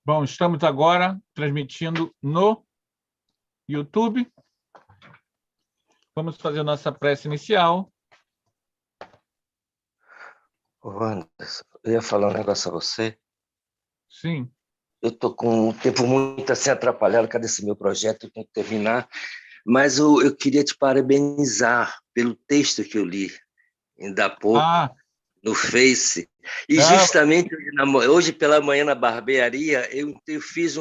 Bom, estamos agora transmitindo no YouTube. Vamos fazer nossa prece inicial. Ô, Anderson, eu ia falar um negócio a você. Sim. Eu estou com o tempo muito assim atrapalhado, cadê esse meu projeto? Eu tenho que terminar. Mas eu queria te parabenizar pelo texto que eu li ainda há pouco Ah, no Face. E ah, justamente hoje pela manhã na barbearia, eu fiz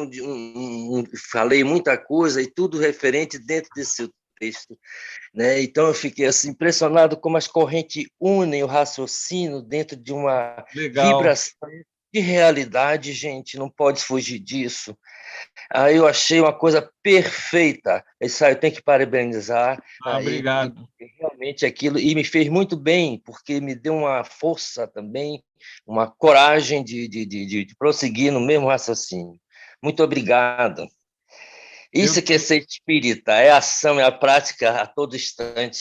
falei muita coisa e tudo referente dentro desse seu texto, né? Então eu fiquei assim impressionado como as correntes unem o raciocínio dentro de uma legal. vibração de realidade, gente, não pode fugir disso. Aí eu achei uma coisa perfeita. Isso aí eu tenho que parabenizar. Ah, Aí obrigado. realmente aquilo e me fez muito bem, porque me deu uma força também, uma coragem de prosseguir no mesmo raciocínio. Muito obrigado. Eu Isso que é que... ser espírita, é ação, é a prática a todo instante.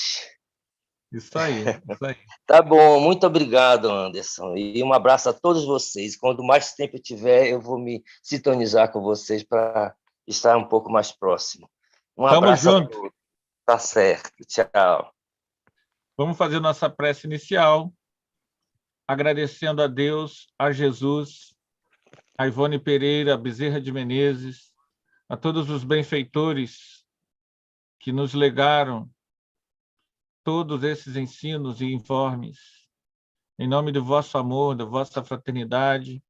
Isso aí, isso aí. Tá bom, muito obrigado, Anderson. E um abraço a todos vocês. Quando mais tempo eu tiver, eu vou me sintonizar com vocês para estar um pouco mais próximo. Um Tamo abraço a junto. todos. Tá certo. Tchau. Vamos fazer nossa prece inicial, agradecendo a Deus, a Jesus, a Ivone Pereira, a Bezerra de Menezes, a todos os benfeitores que nos legaram todos esses ensinos e informes. Em nome do vosso amor, da vossa fraternidade,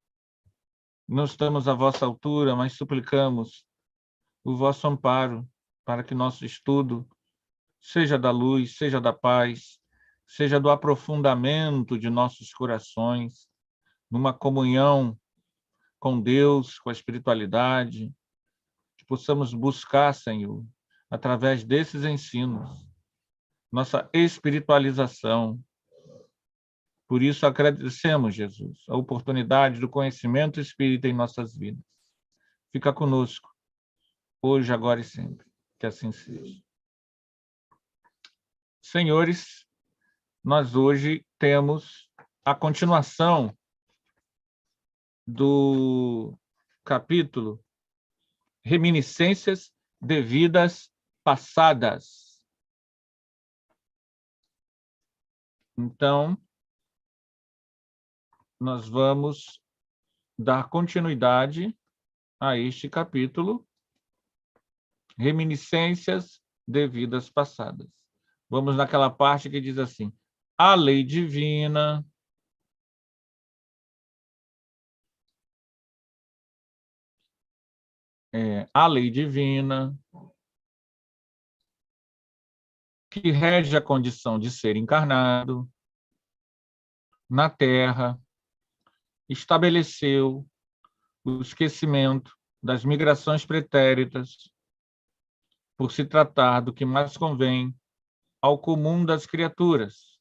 não estamos à vossa altura, mas suplicamos o vosso amparo para que nosso estudo seja da luz, seja da paz, seja do aprofundamento de nossos corações, numa comunhão com Deus, com a espiritualidade, que possamos buscar, Senhor, através desses ensinos, nossa espiritualização. Por isso, agradecemos, Jesus, a oportunidade do conhecimento espírita em nossas vidas. Fica conosco, hoje, agora e sempre. Que assim seja. Senhores, nós hoje temos a continuação do capítulo Reminiscências de Vidas Passadas. Então, nós vamos dar continuidade a este capítulo, Reminiscências de Vidas Passadas. Vamos naquela parte que diz assim: a lei divina a lei divina que rege a condição de ser encarnado na Terra estabeleceu o esquecimento das migrações pretéritas por se tratar do que mais convém ao comum das criaturas,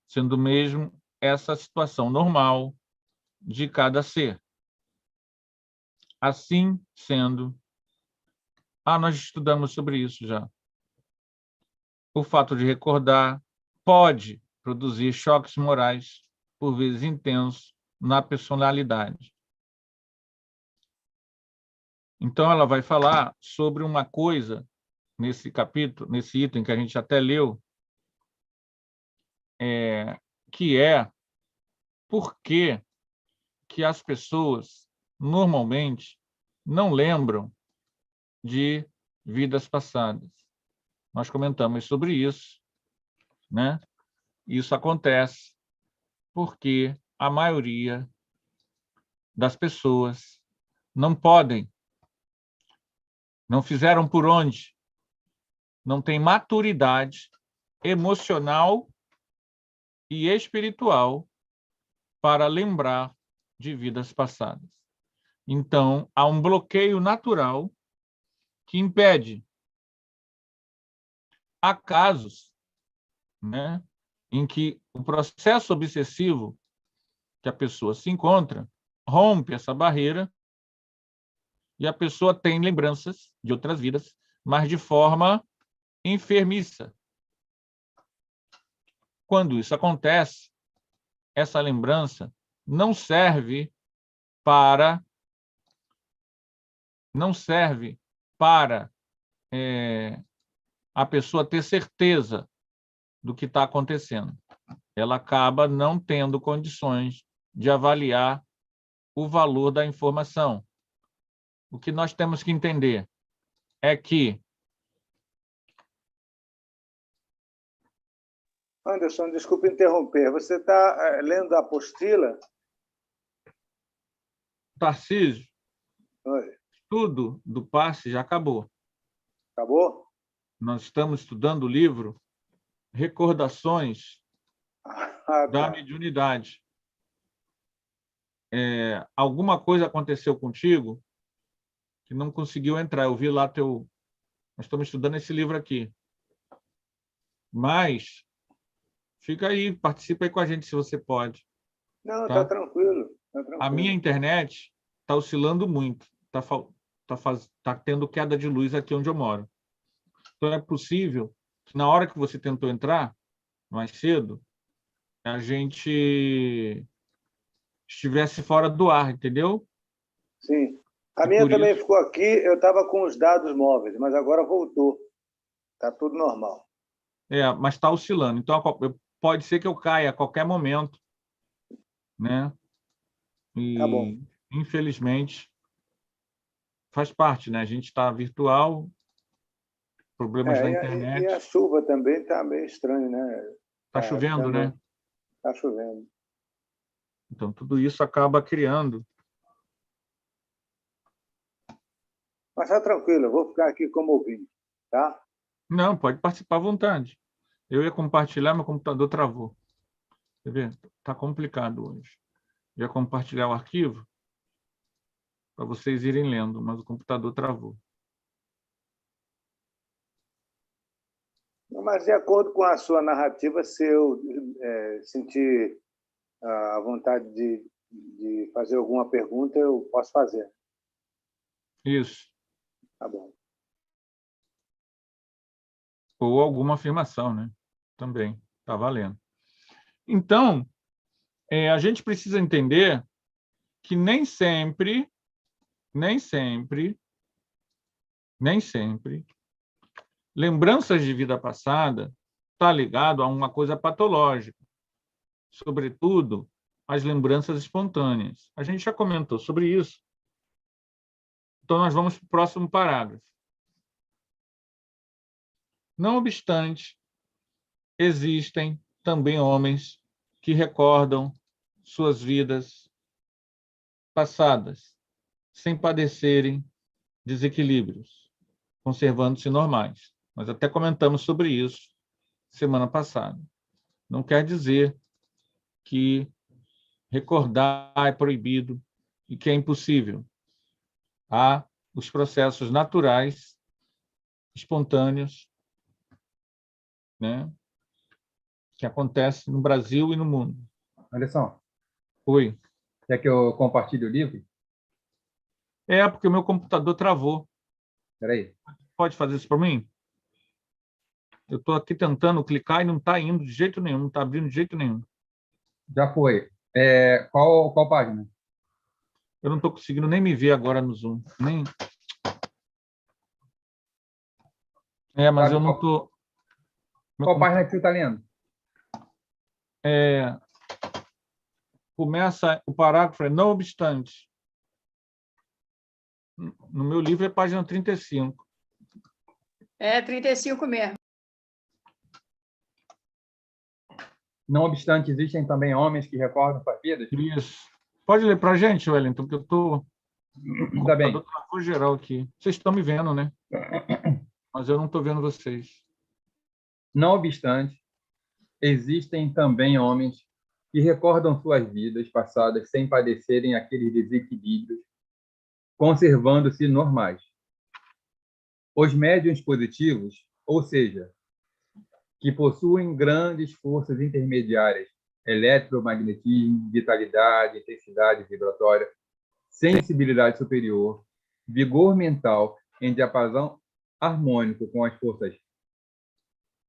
sendo mesmo essa a situação normal de cada ser. Assim sendo, nós estudamos sobre isso já. O fato de recordar pode produzir choques morais, por vezes intensos, na personalidade. Então, ela vai falar sobre uma coisa, nesse capítulo, nesse item que a gente até leu, que é por que as pessoas, normalmente, não lembram de vidas passadas. Nós comentamos sobre isso, né? Isso acontece porque a maioria das pessoas não podem, não fizeram por onde, não tem maturidade emocional e espiritual para lembrar de vidas passadas. Então, há um bloqueio natural que impede. Há casos, né, em que o processo obsessivo que a pessoa se encontra rompe essa barreira e a pessoa tem lembranças de outras vidas, mas de forma enfermiça. Quando isso acontece, essa lembrança não serve para não serve para a pessoa ter certeza do que está acontecendo. Ela acaba não tendo condições de avaliar o valor da informação. O que nós temos que entender é que... Anderson, desculpe interromper. Você está lendo a apostila? Tarcísio, Oi. estudo do passe já acabou. Acabou? Nós estamos estudando o livro Recordações da Mediunidade. Alguma coisa aconteceu contigo que não conseguiu entrar. Eu vi lá nós estamos estudando esse livro aqui. Mas fica aí, participa aí com a gente se você pode. Não, tá tranquilo. A minha internet está oscilando muito. Tá tendo queda de luz aqui onde eu moro. Então, é possível que, na hora que você tentou entrar, mais cedo, a gente estivesse fora do ar, entendeu? Sim. A minha também ficou aqui, eu estava com os dados móveis, mas agora voltou. Está tudo normal. Mas está oscilando. Então, pode ser que eu caia a qualquer momento, né? E, tá bom. infelizmente, faz parte, né? A gente está virtual, problemas da internet. E a chuva também está meio estranho, né? Está chovendo, né? Está chovendo. Então, tudo isso acaba criando. Mas está tranquilo, eu vou ficar aqui como ouvinte, tá? Não, pode participar à vontade. Eu ia compartilhar, meu computador travou. Quer ver? Está complicado hoje. Eu ia compartilhar o arquivo para vocês irem lendo, mas o computador travou. Mas, de acordo com a sua narrativa, se eu sentir a vontade de fazer alguma pergunta, eu posso fazer. Isso. Tá bom. Ou alguma afirmação, né? Também. Está valendo. Então, a gente precisa entender que nem sempre, lembranças de vida passada está ligado a uma coisa patológica, sobretudo as lembranças espontâneas. A gente já comentou sobre isso. Então, nós vamos para o próximo parágrafo. Não obstante, existem também homens que recordam suas vidas passadas, sem padecerem desequilíbrios, conservando-se normais. Nós até comentamos sobre isso semana passada. Não quer dizer que recordar é proibido e que é impossível. Há os processos naturais, espontâneos, né, que acontecem no Brasil e no mundo. Anderson, Oi. quer que eu compartilhe o livro? Porque o meu computador travou. Espera aí. Pode fazer isso para mim? Eu estou aqui tentando clicar e não está indo de jeito nenhum, não está abrindo de jeito nenhum. Já foi. Qual página? Eu não estou conseguindo nem me ver agora no Zoom. Mas eu não estou... Qual página que você está lendo? Começa o parágrafo, não obstante. No meu livro é página 35. 35 mesmo. Não obstante, existem também homens que recordam suas vidas? Isso. Pode ler para a gente, Wellington, porque eu estou... Tá bem. O computador travou geral aqui. Vocês estão me vendo, né? Mas eu não estou vendo vocês. Não obstante, existem também homens que recordam suas vidas passadas sem padecerem aqueles desequilíbrios, conservando-se normais. Os médiuns positivos, ou seja, que possuem grandes forças intermediárias, eletromagnetismo, vitalidade, intensidade vibratória, sensibilidade superior, vigor mental em diapasão harmônico com as forças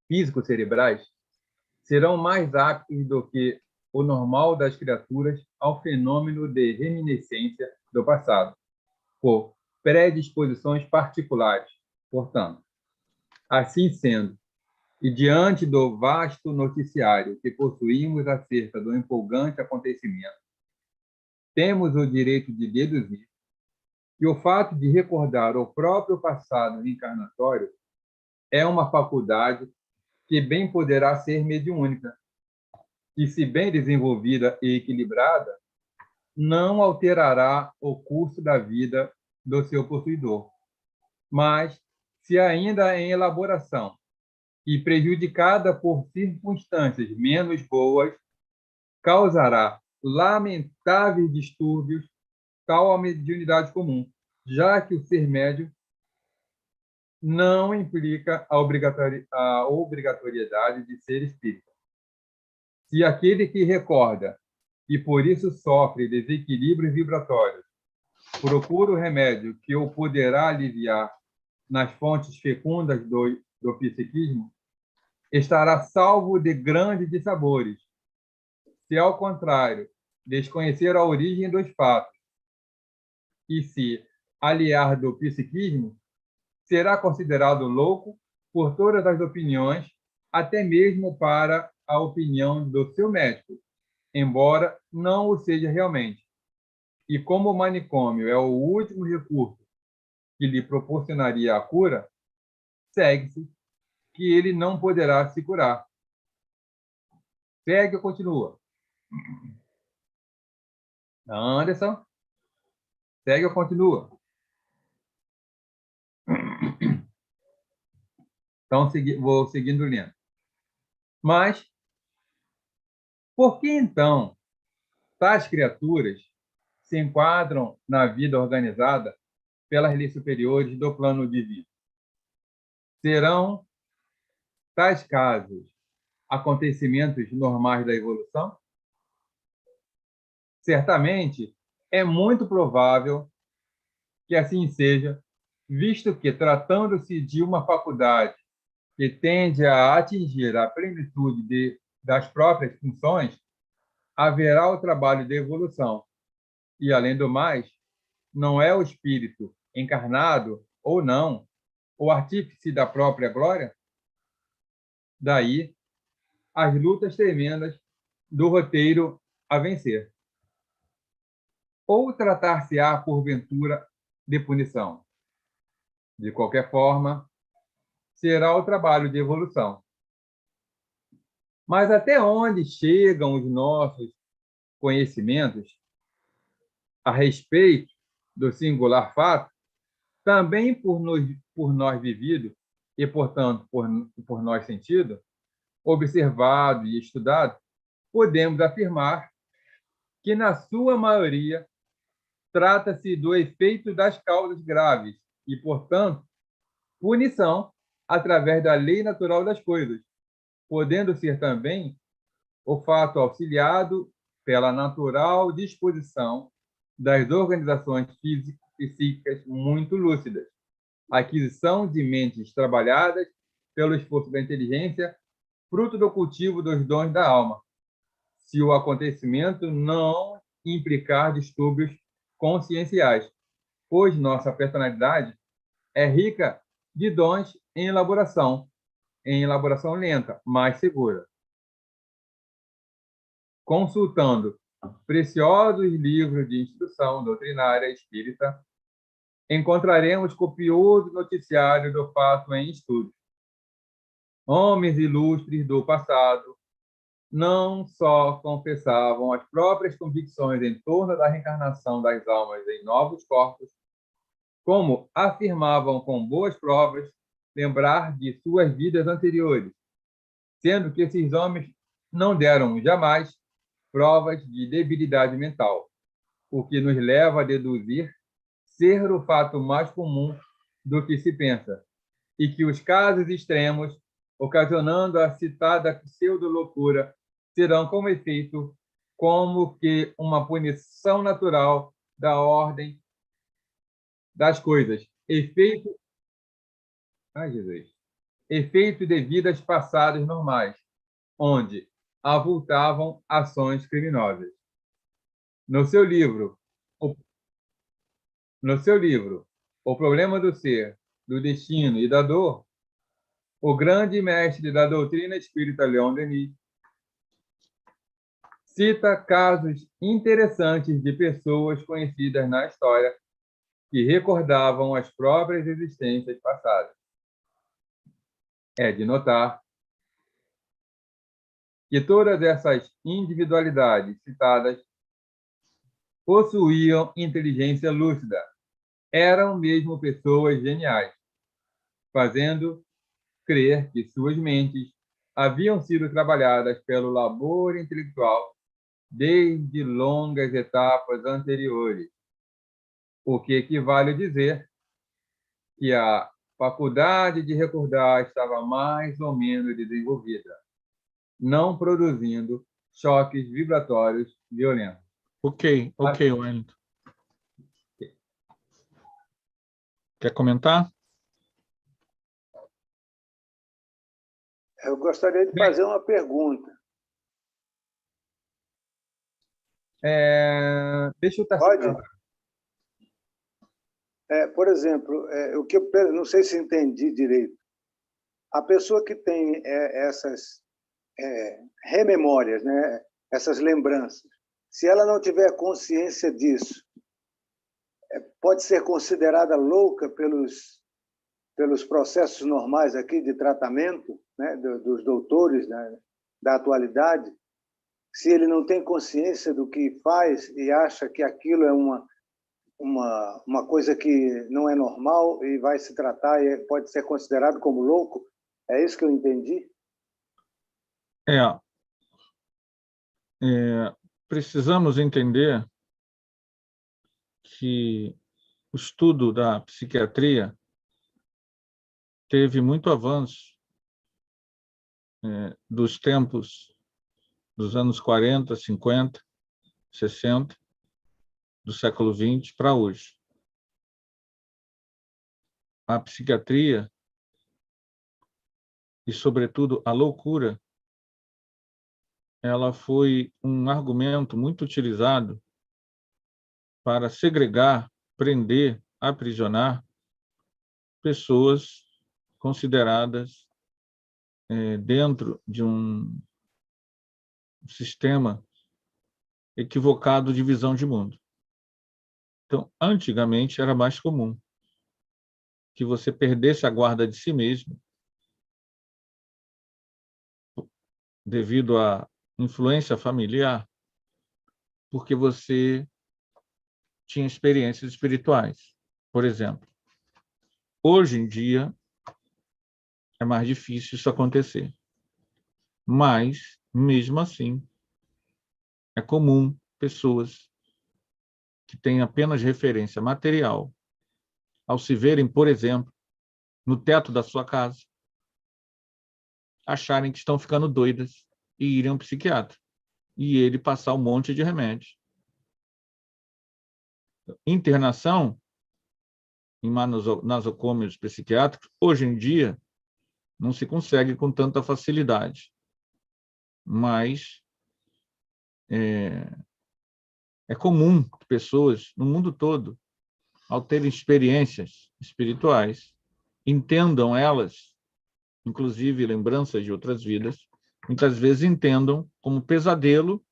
físico-cerebrais, serão mais aptos do que o normal das criaturas ao fenômeno de reminiscência do passado, por predisposições particulares. Portanto, assim sendo, e diante do vasto noticiário que possuímos acerca do empolgante acontecimento, temos o direito de deduzir que o fato de recordar o próprio passado encarnatório é uma faculdade que bem poderá ser mediúnica, que, se bem desenvolvida e equilibrada, não alterará o curso da vida do seu possuidor, mas, se ainda em elaboração e prejudicada por circunstâncias menos boas, causará lamentáveis distúrbios tal à mediunidade comum, já que o ser médium não implica a obrigatoriedade de ser espírita. Se aquele que recorda e por isso sofre desequilíbrios vibratórios procura o remédio que o poderá aliviar nas fontes fecundas do psiquismo, estará salvo de grandes dissabores. Se, ao contrário, desconhecer a origem dos fatos e se aliar do psiquismo, será considerado louco por todas as opiniões, até mesmo para a opinião do seu médico, embora não o seja realmente. E como o manicômio é o último recurso que lhe proporcionaria a cura, segue-se que ele não poderá se curar. Segue ou continua? Anderson? Segue ou continua? Então, vou seguindo lendo. Mas, por que então tais criaturas se enquadram na vida organizada pelas leis superiores do plano divino? Serão tais casos acontecimentos normais da evolução? Certamente, é muito provável que assim seja, visto que, tratando-se de uma faculdade que tende a atingir a plenitude das próprias funções, haverá o trabalho de evolução. E, além do mais, não é o espírito, encarnado ou não, o artífice da própria glória? Daí as lutas tremendas do roteiro a vencer. Ou tratar-se-á, porventura, de punição? De qualquer forma, será o trabalho de evolução. Mas até onde chegam os nossos conhecimentos a respeito do singular fato, também por nós vivido e, portanto, por nós sentido, observado e estudado, podemos afirmar que, na sua maioria, trata-se do efeito das causas graves e, portanto, punição através da lei natural das coisas, podendo ser também o fato auxiliado pela natural disposição das organizações psíquicas muito lúcidas, aquisição de mentes trabalhadas pelo esforço da inteligência, fruto do cultivo dos dons da alma, se o acontecimento não implicar distúrbios conscienciais, pois nossa personalidade é rica de dons em elaboração lenta, mas segura. Consultando preciosos livros de instrução doutrinária espírita, encontraremos copioso noticiário do fato em estudo. Homens ilustres do passado não só confessavam as próprias convicções em torno da reencarnação das almas em novos corpos, como afirmavam com boas provas lembrar de suas vidas anteriores, sendo que esses homens não deram jamais provas de debilidade mental, o que nos leva a deduzir ser o fato mais comum do que se pensa, e que os casos extremos, ocasionando a citada pseudo-loucura, serão como efeito, como que uma punição natural da ordem das coisas, efeito de vidas passadas normais, onde avultavam ações criminosas. No seu livro, o problema do ser, do destino e da dor, o grande mestre da doutrina espírita Leon Denis cita casos interessantes de pessoas conhecidas na história que recordavam as próprias existências passadas. É de notar que todas essas individualidades citadas possuíam inteligência lúcida, eram mesmo pessoas geniais, fazendo crer que suas mentes haviam sido trabalhadas pelo labor intelectual desde longas etapas anteriores, o que equivale a dizer que a faculdade de recordar estava mais ou menos desenvolvida, não produzindo choques vibratórios violentos. Ok, Wellington. Quer comentar? Eu gostaria de fazer uma pergunta. Deixa eu estar... Pode? Por exemplo, o que eu não sei se entendi direito. A pessoa que tem essas rememórias, né, essas lembranças, se ela não tiver consciência disso, pode ser considerada louca pelos processos normais aqui de tratamento, né, dos doutores, né, da atualidade. Se ele não tem consciência do que faz e acha que aquilo é uma coisa que não é normal e vai se tratar e pode ser considerado como louco, é isso que eu entendi? Precisamos entender que o estudo da psiquiatria teve muito avanço dos tempos dos anos 40, 50, 60, do século XX para hoje. A psiquiatria e, sobretudo, a loucura, ela foi um argumento muito utilizado para segregar, prender, aprisionar pessoas consideradas dentro de um sistema equivocado de visão de mundo. Então, antigamente, era mais comum que você perdesse a guarda de si mesmo devido à influência familiar, porque você tinha experiências espirituais, por exemplo. Hoje em dia, é mais difícil isso acontecer. Mas, mesmo assim, é comum pessoas que têm apenas referência material, ao se verem, por exemplo, no teto da sua casa, acharem que estão ficando doidas e irem a um psiquiatra. E ele passar um monte de remédio. Internação em nasocômios psiquiátricos, hoje em dia, não se consegue com tanta facilidade. Mas é comum que pessoas no mundo todo, ao terem experiências espirituais, entendam elas, inclusive lembranças de outras vidas, muitas vezes entendam como pesadelo,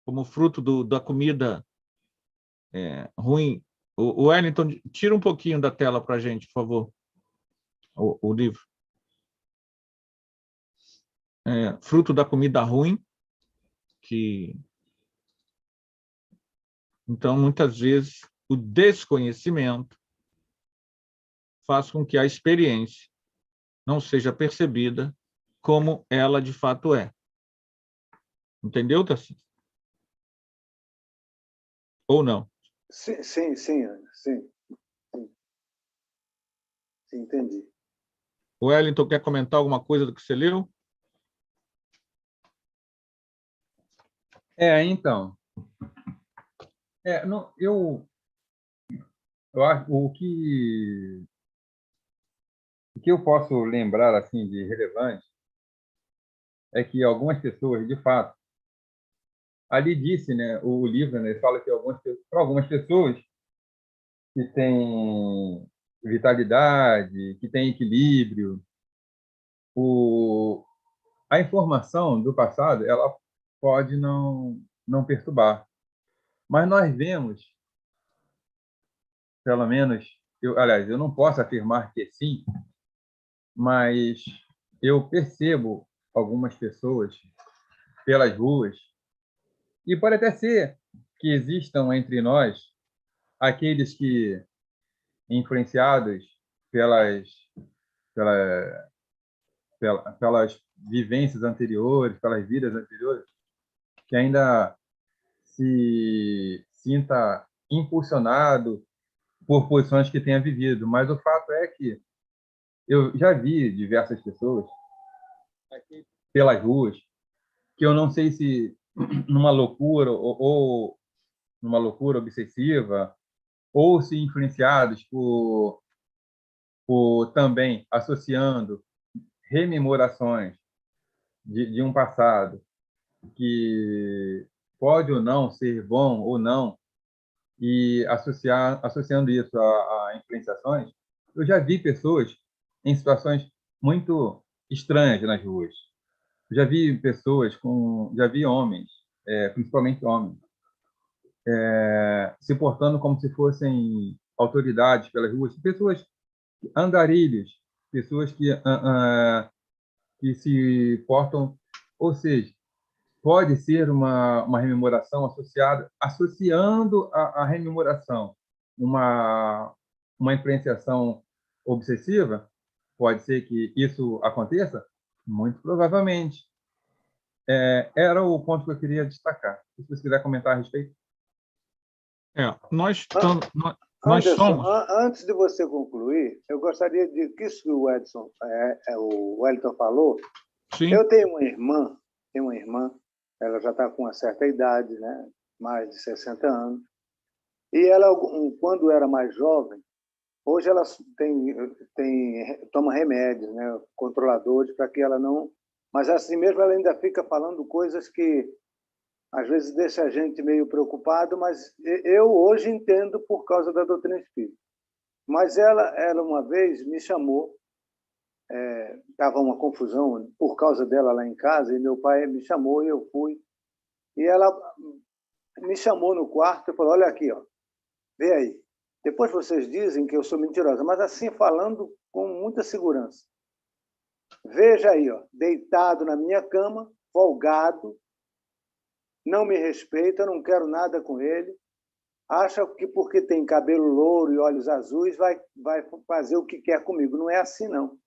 como fruto da comida ruim. O Wellington, tira um pouquinho da tela para a gente, por favor, o livro. Fruto da comida ruim, que... Então, muitas vezes, o desconhecimento faz com que a experiência não seja percebida como ela de fato é. Entendeu, Tarcísio? Ou não? Sim, entendi. O Wellington quer comentar alguma coisa do que você leu? Então. Eu acho o que eu posso lembrar assim de relevante é que algumas pessoas, de fato, ali disse, né, o livro, né, fala que para algumas pessoas que tem vitalidade, que tem equilíbrio. A informação do passado, ela pode não perturbar. Mas nós vemos, pelo menos, aliás, eu não posso afirmar que sim, mas eu percebo algumas pessoas pelas ruas, e pode até ser que existam entre nós aqueles que, influenciados pelas, pela, pelas vivências anteriores, pelas vidas anteriores, que ainda se sinta impulsionado por posições que tenha vivido. Mas o fato é que eu já vi diversas pessoas aqui pelas ruas que eu não sei se numa loucura ou numa loucura obsessiva, ou se influenciados por também associando rememorações de um passado que pode ou não ser bom ou não, e associando isso a influenciações, eu já vi pessoas em situações muito estranhas nas ruas. Já vi pessoas já vi homens, principalmente homens, se portando como se fossem autoridades pelas ruas, pessoas andarilhos, pessoas que se portam, ou seja, pode ser uma rememoração associando a rememoração uma influenciação obsessiva, pode ser que isso aconteça? Muito provavelmente. Era o ponto que eu queria destacar. Se você quiser comentar a respeito. Nós Anderson, somos... antes de você concluir, eu gostaria de que isso que o Wellington falou. Sim. Eu tenho uma irmã, ela já está com uma certa idade, né? Mais de 60 anos, e ela, quando era mais jovem, hoje ela toma remédios, né? Controladores, para que ela não... Mas assim mesmo ela ainda fica falando coisas que às vezes deixa a gente meio preocupado, mas eu hoje entendo por causa da doutrina espírita. Mas ela uma vez me chamou, estava uma confusão por causa dela lá em casa, e meu pai me chamou e eu fui. E ela me chamou no quarto e falou, olha aqui, ó, vê aí. Depois vocês dizem que eu sou mentirosa, mas assim falando com muita segurança. Veja aí, ó, deitado na minha cama, folgado, não me respeita, não quero nada com ele, acha que porque tem cabelo louro e olhos azuis vai fazer o que quer comigo. Não é assim, não.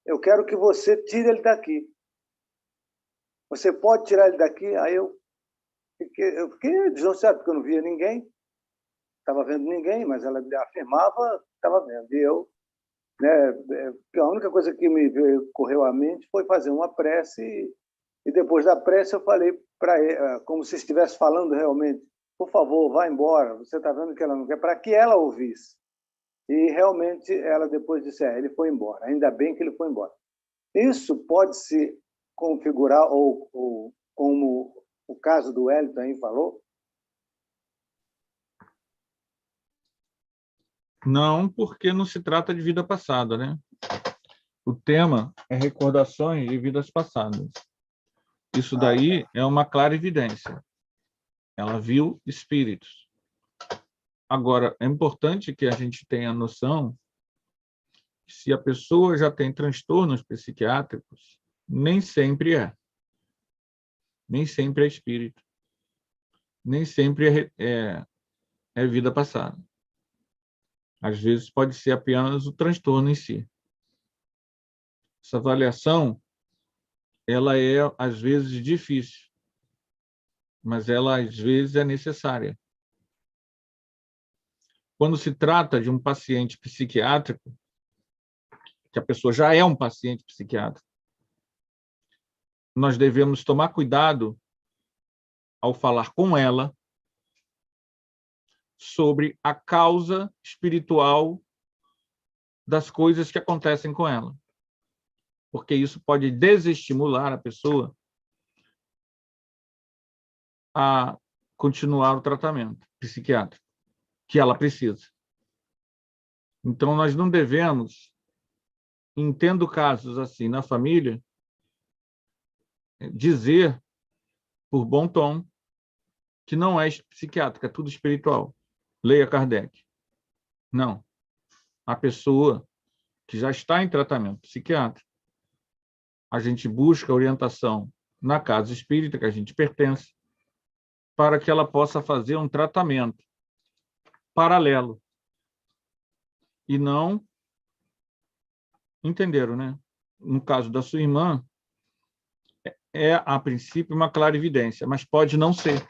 Eu quero que você tire ele daqui. Você pode tirar ele daqui? Aí eu fiquei desassociado, porque eu não via ninguém, estava vendo ninguém, mas ela afirmava que estava vendo. E eu, a única coisa que me correu à mente foi fazer uma prece, e depois da prece eu falei para ele, como se estivesse falando realmente, por favor, vá embora, você está vendo que ela não quer, para que ela ouvisse. E realmente ela depois disse, ele foi embora, ainda bem que ele foi embora. Isso pode se configurar, ou como o caso do Wellington aí falou? Não, porque não se trata de vida passada, né? O tema é recordações de vidas passadas. Isso daí é uma clara evidência. Ela viu espíritos. Agora, é importante que a gente tenha noção que se a pessoa já tem transtornos psiquiátricos, nem sempre é. Nem sempre é espírito. Nem sempre é vida passada. Às vezes pode ser apenas o transtorno em si. Essa avaliação, ela é, às vezes, difícil, mas ela, às vezes, é necessária. Quando se trata de um paciente psiquiátrico, que a pessoa já é um paciente psiquiátrico, nós devemos tomar cuidado ao falar com ela sobre a causa espiritual das coisas que acontecem com ela. Porque isso pode desestimular a pessoa a continuar o tratamento psiquiátrico, que ela precisa. Então, nós não devemos, tendo casos assim na família, dizer, por bom tom, que não é psiquiátrico, é tudo espiritual. Leia Kardec. Não. A pessoa que já está em tratamento psiquiátrico, a gente busca orientação na casa espírita que a gente pertence, para que ela possa fazer um tratamento paralelo. E não... Entenderam, né? No caso da sua irmã, é, a princípio, uma clarividência, mas pode não ser.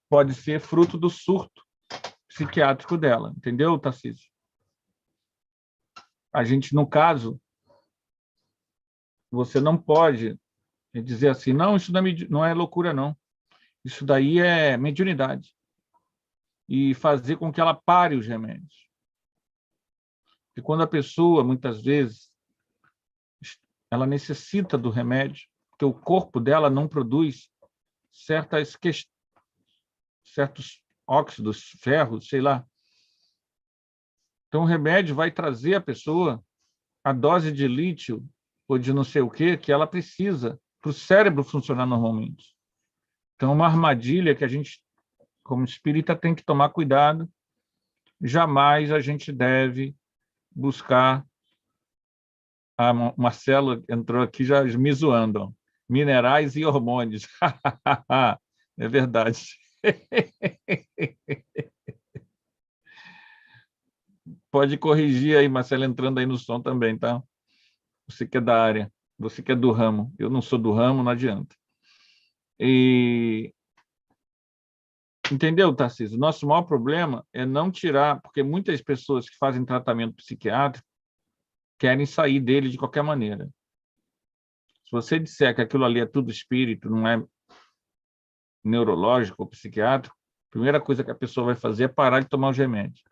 Pode ser fruto do surto psiquiátrico dela. Entendeu, Tarcísio? A gente, no caso, você não pode dizer assim, não, isso não é loucura, não. Isso daí é mediunidade. E fazer com que ela pare os remédios. E quando a pessoa, muitas vezes, ela necessita do remédio, porque o corpo dela não produz certos óxidos, ferros, sei lá. Então, o remédio vai trazer à pessoa a dose de lítio ou de não sei o quê que ela precisa para o cérebro funcionar normalmente. Então, é uma armadilha que a gente, como espírita, tem que tomar cuidado. Jamais a gente deve buscar... A Marcelo entrou aqui já me zoando. Minerais e hormônios. É verdade. Pode corrigir aí, Marcelo, entrando aí no som também, tá? Você que é da área, você que é do ramo. Eu não sou do ramo, não adianta. Entendeu, Tarcísio? Nosso maior problema é não tirar, porque muitas pessoas que fazem tratamento psiquiátrico querem sair dele de qualquer maneira. Se você disser que aquilo ali é tudo espírito, não é neurológico ou psiquiátrico, a primeira coisa que a pessoa vai fazer é parar de tomar os remédios.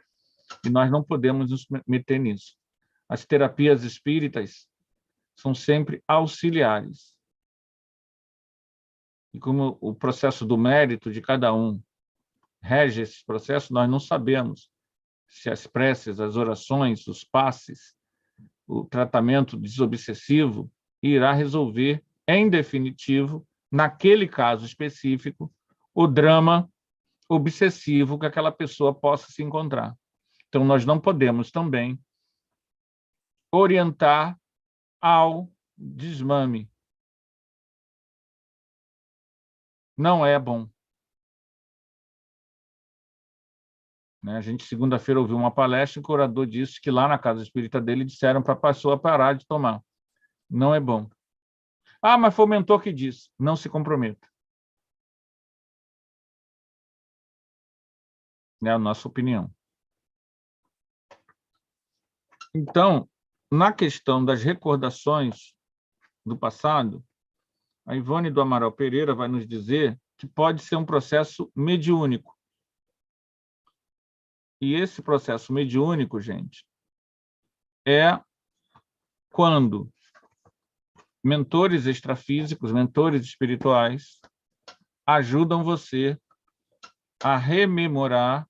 E nós não podemos nos meter nisso. As terapias espíritas são sempre auxiliares. E como o processo do mérito de cada um rege esse processo, nós não sabemos se as preces, as orações, os passes, o tratamento desobsessivo irá resolver, em definitivo, naquele caso específico, o drama obsessivo que aquela pessoa possa se encontrar. Então, nós não podemos também orientar ao desmame. Não é bom. A gente, segunda-feira, ouviu uma palestra em que o orador disse que lá na casa espírita dele disseram para a pessoa parar de tomar. Não é bom. Ah, mas foi o mentor que disse. Não se comprometa. É a nossa opinião. Então, na questão das recordações do passado, a Ivone do Amaral Pereira vai nos dizer que pode ser um processo mediúnico. E esse processo mediúnico, gente, é quando mentores extrafísicos, mentores espirituais, ajudam você a rememorar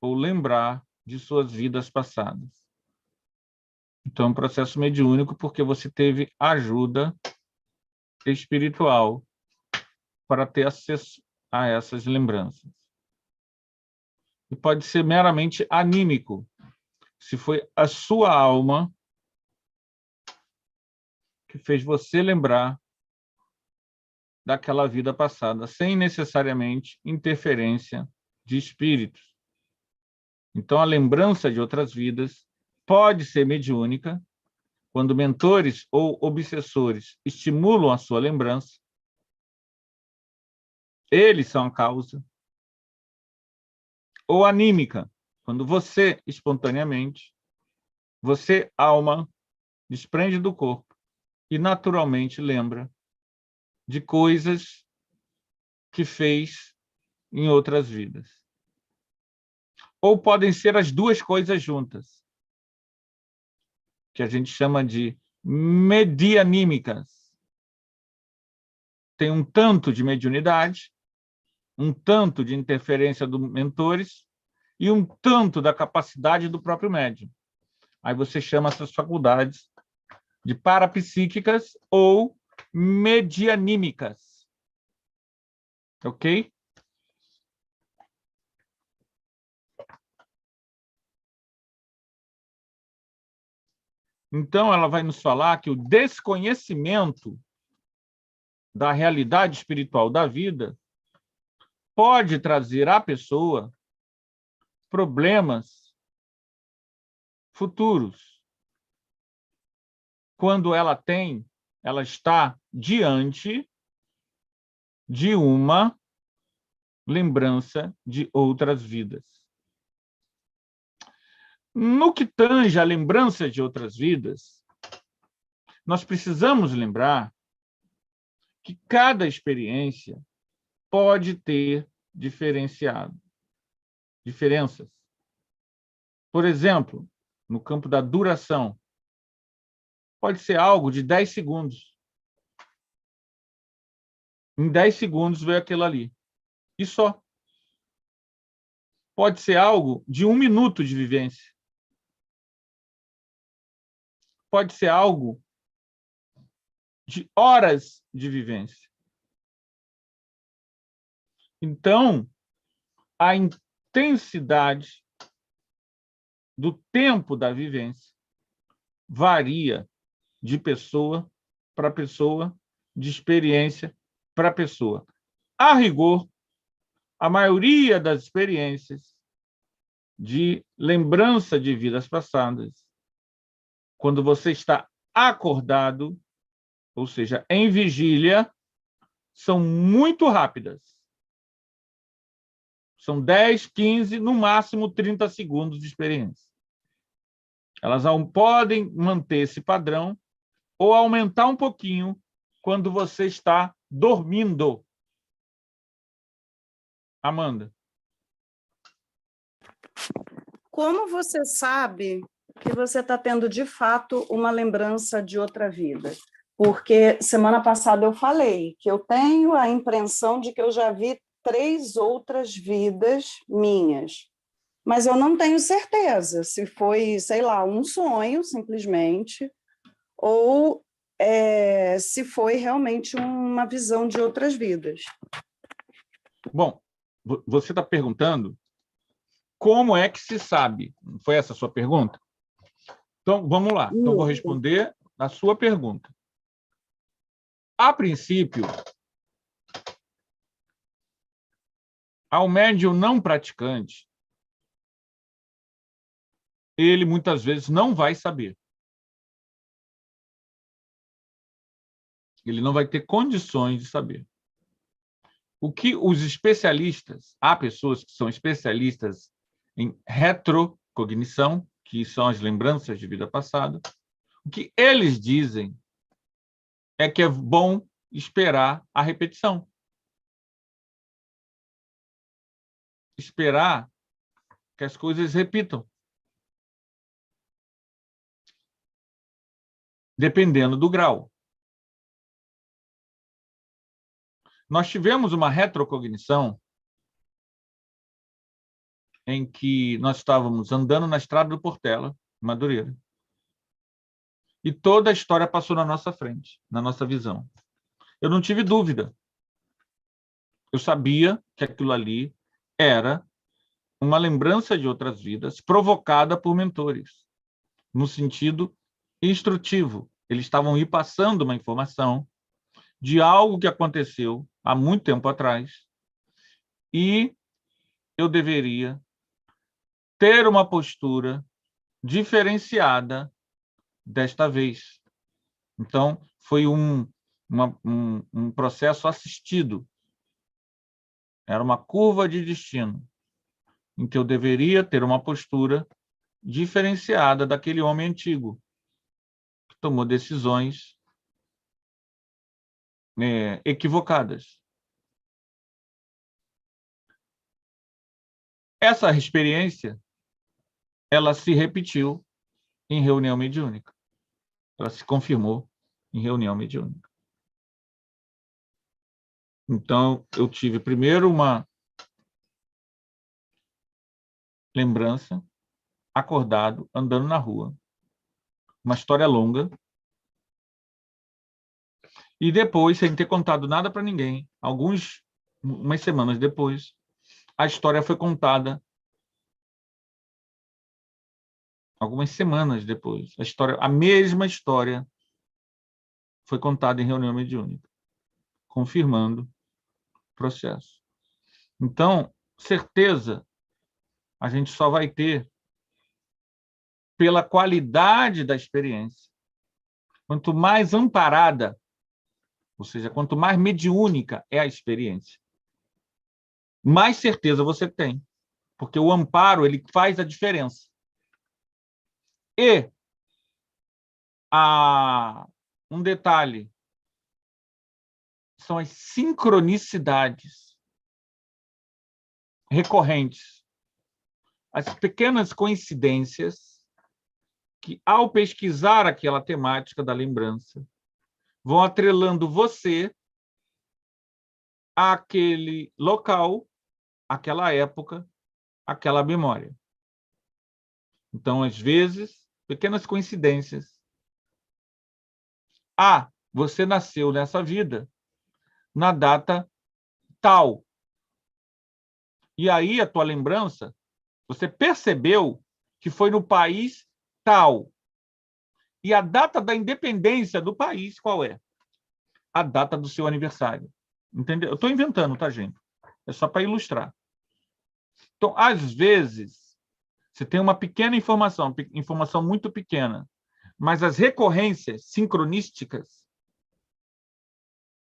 ou lembrar de suas vidas passadas. Então, é um processo mediúnico porque você teve ajuda espiritual para ter acesso a essas lembranças. E pode ser meramente anímico, se foi a sua alma que fez você lembrar daquela vida passada, sem necessariamente interferência de espíritos. Então, a lembrança de outras vidas pode ser mediúnica, quando mentores ou obsessores estimulam a sua lembrança. Eles são a causa. Ou anímica, quando você, espontaneamente, você, alma, desprende do corpo e naturalmente lembra de coisas que fez em outras vidas. Ou podem ser as duas coisas juntas, que a gente chama de medianímicas. Tem um tanto de mediunidade, um tanto de interferência dos mentores e um tanto da capacidade do próprio médium. Aí você chama essas faculdades de parapsíquicas ou medianímicas. Ok? Então, ela vai nos falar que o desconhecimento da realidade espiritual da vida pode trazer à pessoa problemas futuros, quando ela está diante de uma lembrança de outras vidas. No que tange a lembrança de outras vidas, nós precisamos lembrar que cada experiência pode ter diferenciado, diferenças. Por exemplo, no campo da duração, pode ser algo de 10 segundos. Em 10 segundos veio aquilo ali. E só. Pode ser algo de 1 minuto de vivência. Pode ser algo de horas de vivência. Então, a intensidade do tempo da vivência varia de pessoa para pessoa, de experiência para pessoa. A rigor, a maioria das experiências de lembrança de vidas passadas, quando você está acordado, ou seja, em vigília, são muito rápidas. São 10, 15, no máximo 30 segundos de experiência. Elas podem manter esse padrão ou aumentar um pouquinho quando você está dormindo. Amanda. Como você sabe que você está tendo, de fato, uma lembrança de outra vida? Porque semana passada eu falei que eu tenho a impressão de que eu já vi 3 outras vidas minhas, mas eu não tenho certeza se foi, sei lá, um sonho, simplesmente, ou se foi realmente uma visão de outras vidas. Bom, você está perguntando como é que se sabe? Foi essa a sua pergunta? Então, vamos lá. Então, vou responder a sua pergunta. A princípio, ao médium não praticante, ele muitas vezes não vai saber. Ele não vai ter condições de saber. O que os especialistas, há pessoas que são especialistas em retrocognição, que são as lembranças de vida passada, o que eles dizem é que é bom esperar a repetição. Esperar que as coisas repitam. Dependendo do grau. Nós tivemos uma retrocognição em que nós estávamos andando na estrada do Portela, Madureira, e toda a história passou na nossa frente, na nossa visão. Eu não tive dúvida. Eu sabia que aquilo ali era uma lembrança de outras vidas provocada por mentores, no sentido instrutivo. Eles estavam me passando uma informação de algo que aconteceu há muito tempo atrás e eu deveria ter uma postura diferenciada desta vez. Então, foi um processo assistido. Era uma curva de destino, em que eu deveria ter uma postura diferenciada daquele homem antigo, que tomou decisões equivocadas. Essa experiência, ela se repetiu em reunião mediúnica. Ela se confirmou em reunião mediúnica. Então, eu tive primeiro uma lembrança, acordado, andando na rua. Uma história longa. E depois, sem ter contado nada para ninguém, umas semanas depois, a história foi contada. Algumas semanas depois, a mesma história foi contada em reunião mediúnica, confirmando o processo. Então, certeza a gente só vai ter pela qualidade da experiência. Quanto mais amparada, ou seja, quanto mais mediúnica é a experiência, mais certeza você tem, porque o amparo ele faz a diferença. E um detalhe são as sincronicidades recorrentes, as pequenas coincidências que, ao pesquisar aquela temática da lembrança, vão atrelando você àquele local, àquela época, àquela memória. Então, às vezes, pequenas coincidências. Você nasceu nessa vida na data tal. E aí, a tua lembrança, você percebeu que foi no país tal. E a data da independência do país, qual é? A data do seu aniversário. Entendeu? Eu estou inventando, tá, gente? É só para ilustrar. Então, às vezes, você tem uma pequena informação muito pequena, mas as recorrências sincronísticas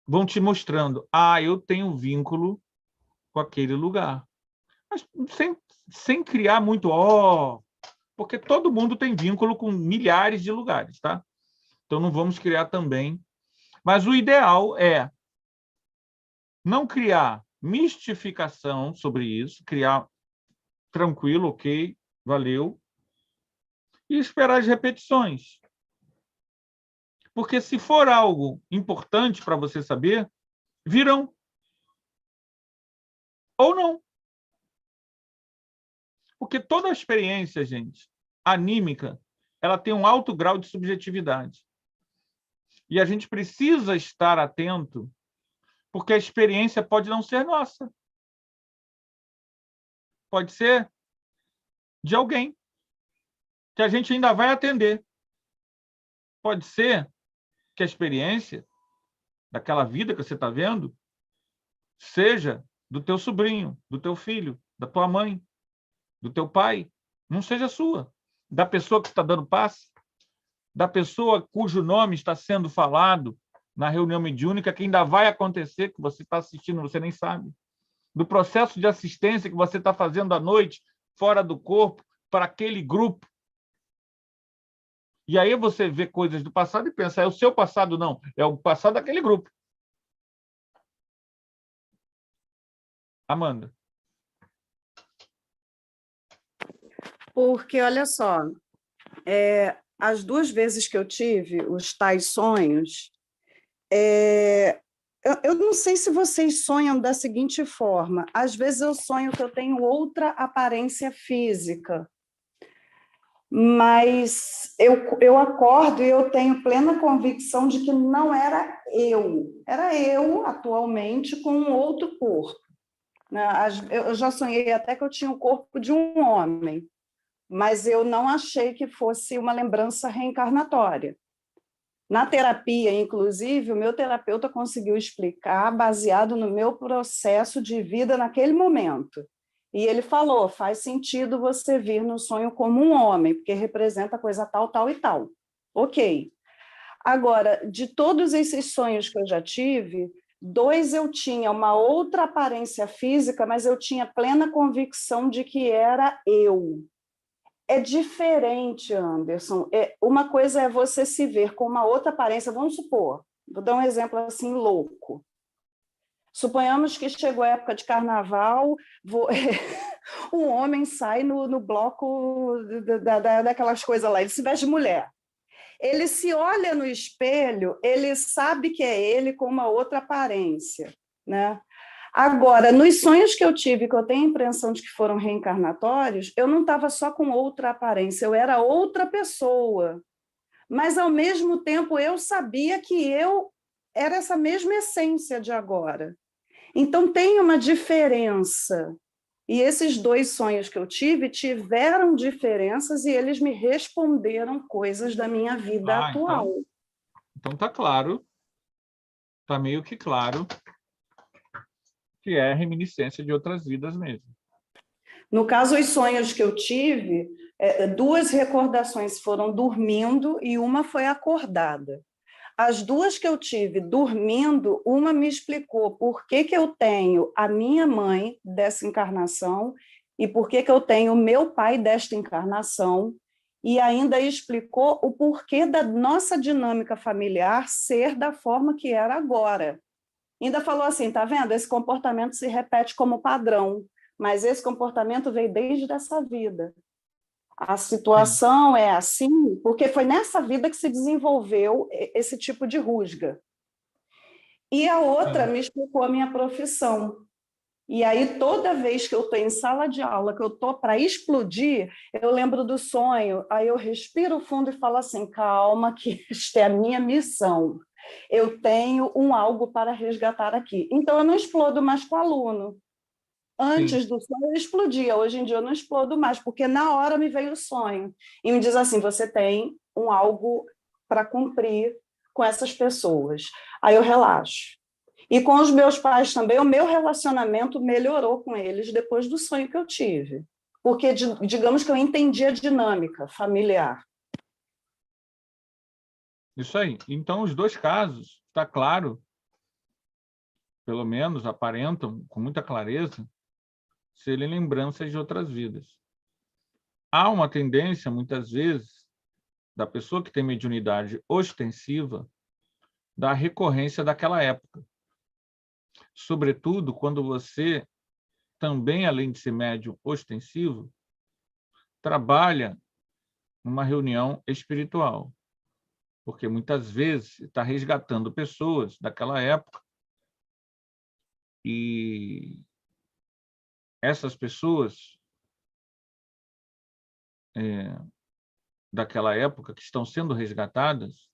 vão te mostrando, eu tenho vínculo com aquele lugar. Mas sem criar muito, porque todo mundo tem vínculo com milhares de lugares, tá? Então, não vamos criar também. Mas o ideal é não criar mistificação sobre isso, criar tranquilo, ok, valeu, e esperar as repetições. Porque se for algo importante para você saber, virão. Ou não. Porque toda experiência, gente, anímica, ela tem um alto grau de subjetividade. E a gente precisa estar atento, porque a experiência pode não ser nossa. Pode ser de alguém que a gente ainda vai atender. Pode ser que a experiência daquela vida que você está vendo seja do teu sobrinho, do teu filho, da tua mãe, do teu pai, não seja sua, da pessoa que está dando passe, da pessoa cujo nome está sendo falado na reunião mediúnica, que ainda vai acontecer, que você está assistindo, você nem sabe, do processo de assistência que você está fazendo à noite, fora do corpo, para aquele grupo. E aí você vê coisas do passado e pensa, é o seu passado? Não, é o passado daquele grupo. Amanda. Porque, olha só, as 2 vezes que eu tive os tais sonhos, eu não sei se vocês sonham da seguinte forma, às vezes eu sonho que eu tenho outra aparência física, mas eu acordo e eu tenho plena convicção de que não era eu atualmente com um outro corpo. Eu já sonhei até que eu tinha o corpo de um homem, mas eu não achei que fosse uma lembrança reencarnatória. Na terapia, inclusive, o meu terapeuta conseguiu explicar baseado no meu processo de vida naquele momento. E ele falou, faz sentido você vir no sonho como um homem, porque representa coisa tal, tal e tal. Ok. Agora, de todos esses sonhos que eu já tive, 2 eu tinha uma outra aparência física, mas eu tinha plena convicção de que era eu. É diferente, Anderson. Uma coisa é você se ver com uma outra aparência, vamos supor, vou dar um exemplo assim louco. Suponhamos que chegou a época de carnaval, um homem sai no bloco daquelas coisas lá, ele se veste de mulher. Ele se olha no espelho, ele sabe que é ele com uma outra aparência, né? Agora, nos sonhos que eu tive, que eu tenho a impressão de que foram reencarnatórios, eu não estava só com outra aparência, eu era outra pessoa. Mas, ao mesmo tempo, eu sabia que eu era essa mesma essência de agora. Então, tem uma diferença. E esses 2 sonhos que eu tive tiveram diferenças e eles me responderam coisas da minha vida atual. Então tá claro, tá meio que claro que é reminiscência de outras vidas mesmo. No caso, os sonhos que eu tive, 2 recordações foram dormindo e uma foi acordada. As 2 que eu tive dormindo, uma me explicou por que eu tenho a minha mãe dessa encarnação e por que eu tenho o meu pai desta encarnação, e ainda explicou o porquê da nossa dinâmica familiar ser da forma que era agora. Ainda falou assim, tá vendo? Esse comportamento se repete como padrão, mas esse comportamento veio desde essa vida. A situação é assim, porque foi nessa vida que se desenvolveu esse tipo de rusga. E a outra me explicou a minha profissão. E aí, toda vez que eu estou em sala de aula, que eu estou para explodir, eu lembro do sonho, aí eu respiro fundo e falo assim, calma, que esta é a minha missão. Eu tenho algo para resgatar aqui. Então, eu não explodo mais com o aluno. Antes do sonho eu explodia, hoje em dia eu não explodo mais, porque na hora me veio o sonho e me diz assim, você tem algo para cumprir com essas pessoas. Aí eu relaxo. E com os meus pais também, o meu relacionamento melhorou com eles depois do sonho que eu tive, porque digamos que eu entendi a dinâmica familiar. Isso aí. Então, os 2 casos, está claro, pelo menos aparentam com muita clareza, serem lembranças de outras vidas. Há uma tendência, muitas vezes, da pessoa que tem mediunidade ostensiva, da recorrência daquela época. Sobretudo quando você, também além de ser médium ostensivo, trabalha numa reunião espiritual. Porque muitas vezes está resgatando pessoas daquela época e essas pessoas daquela época que estão sendo resgatadas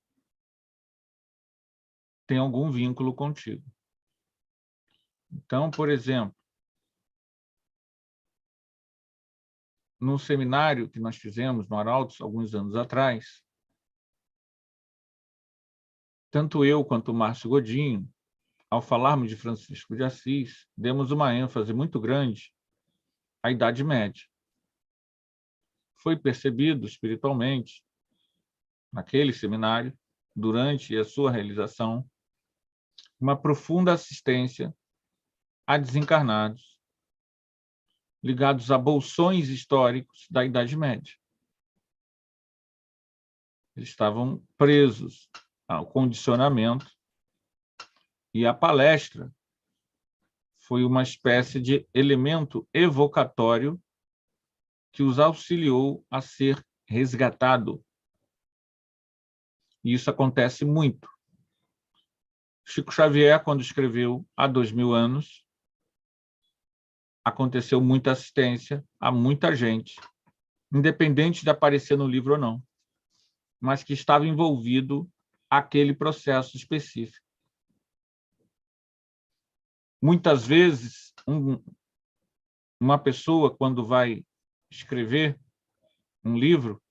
têm algum vínculo contigo. Então, por exemplo, num seminário que nós fizemos no Arautos alguns anos atrás, tanto eu quanto o Márcio Godinho, ao falarmos de Francisco de Assis, demos uma ênfase muito grande à Idade Média. Foi percebido espiritualmente, naquele seminário, durante a sua realização, uma profunda assistência a desencarnados, ligados a bolsões históricos da Idade Média. Eles estavam presos ao condicionamento e a palestra foi uma espécie de elemento evocatório que os auxiliou a ser resgatado. E isso acontece muito. Chico Xavier, quando escreveu há 2000 anos, aconteceu muita assistência a muita gente, independente de aparecer no livro ou não, mas que estava envolvido aquele processo específico. Muitas vezes, uma pessoa, quando vai escrever um livro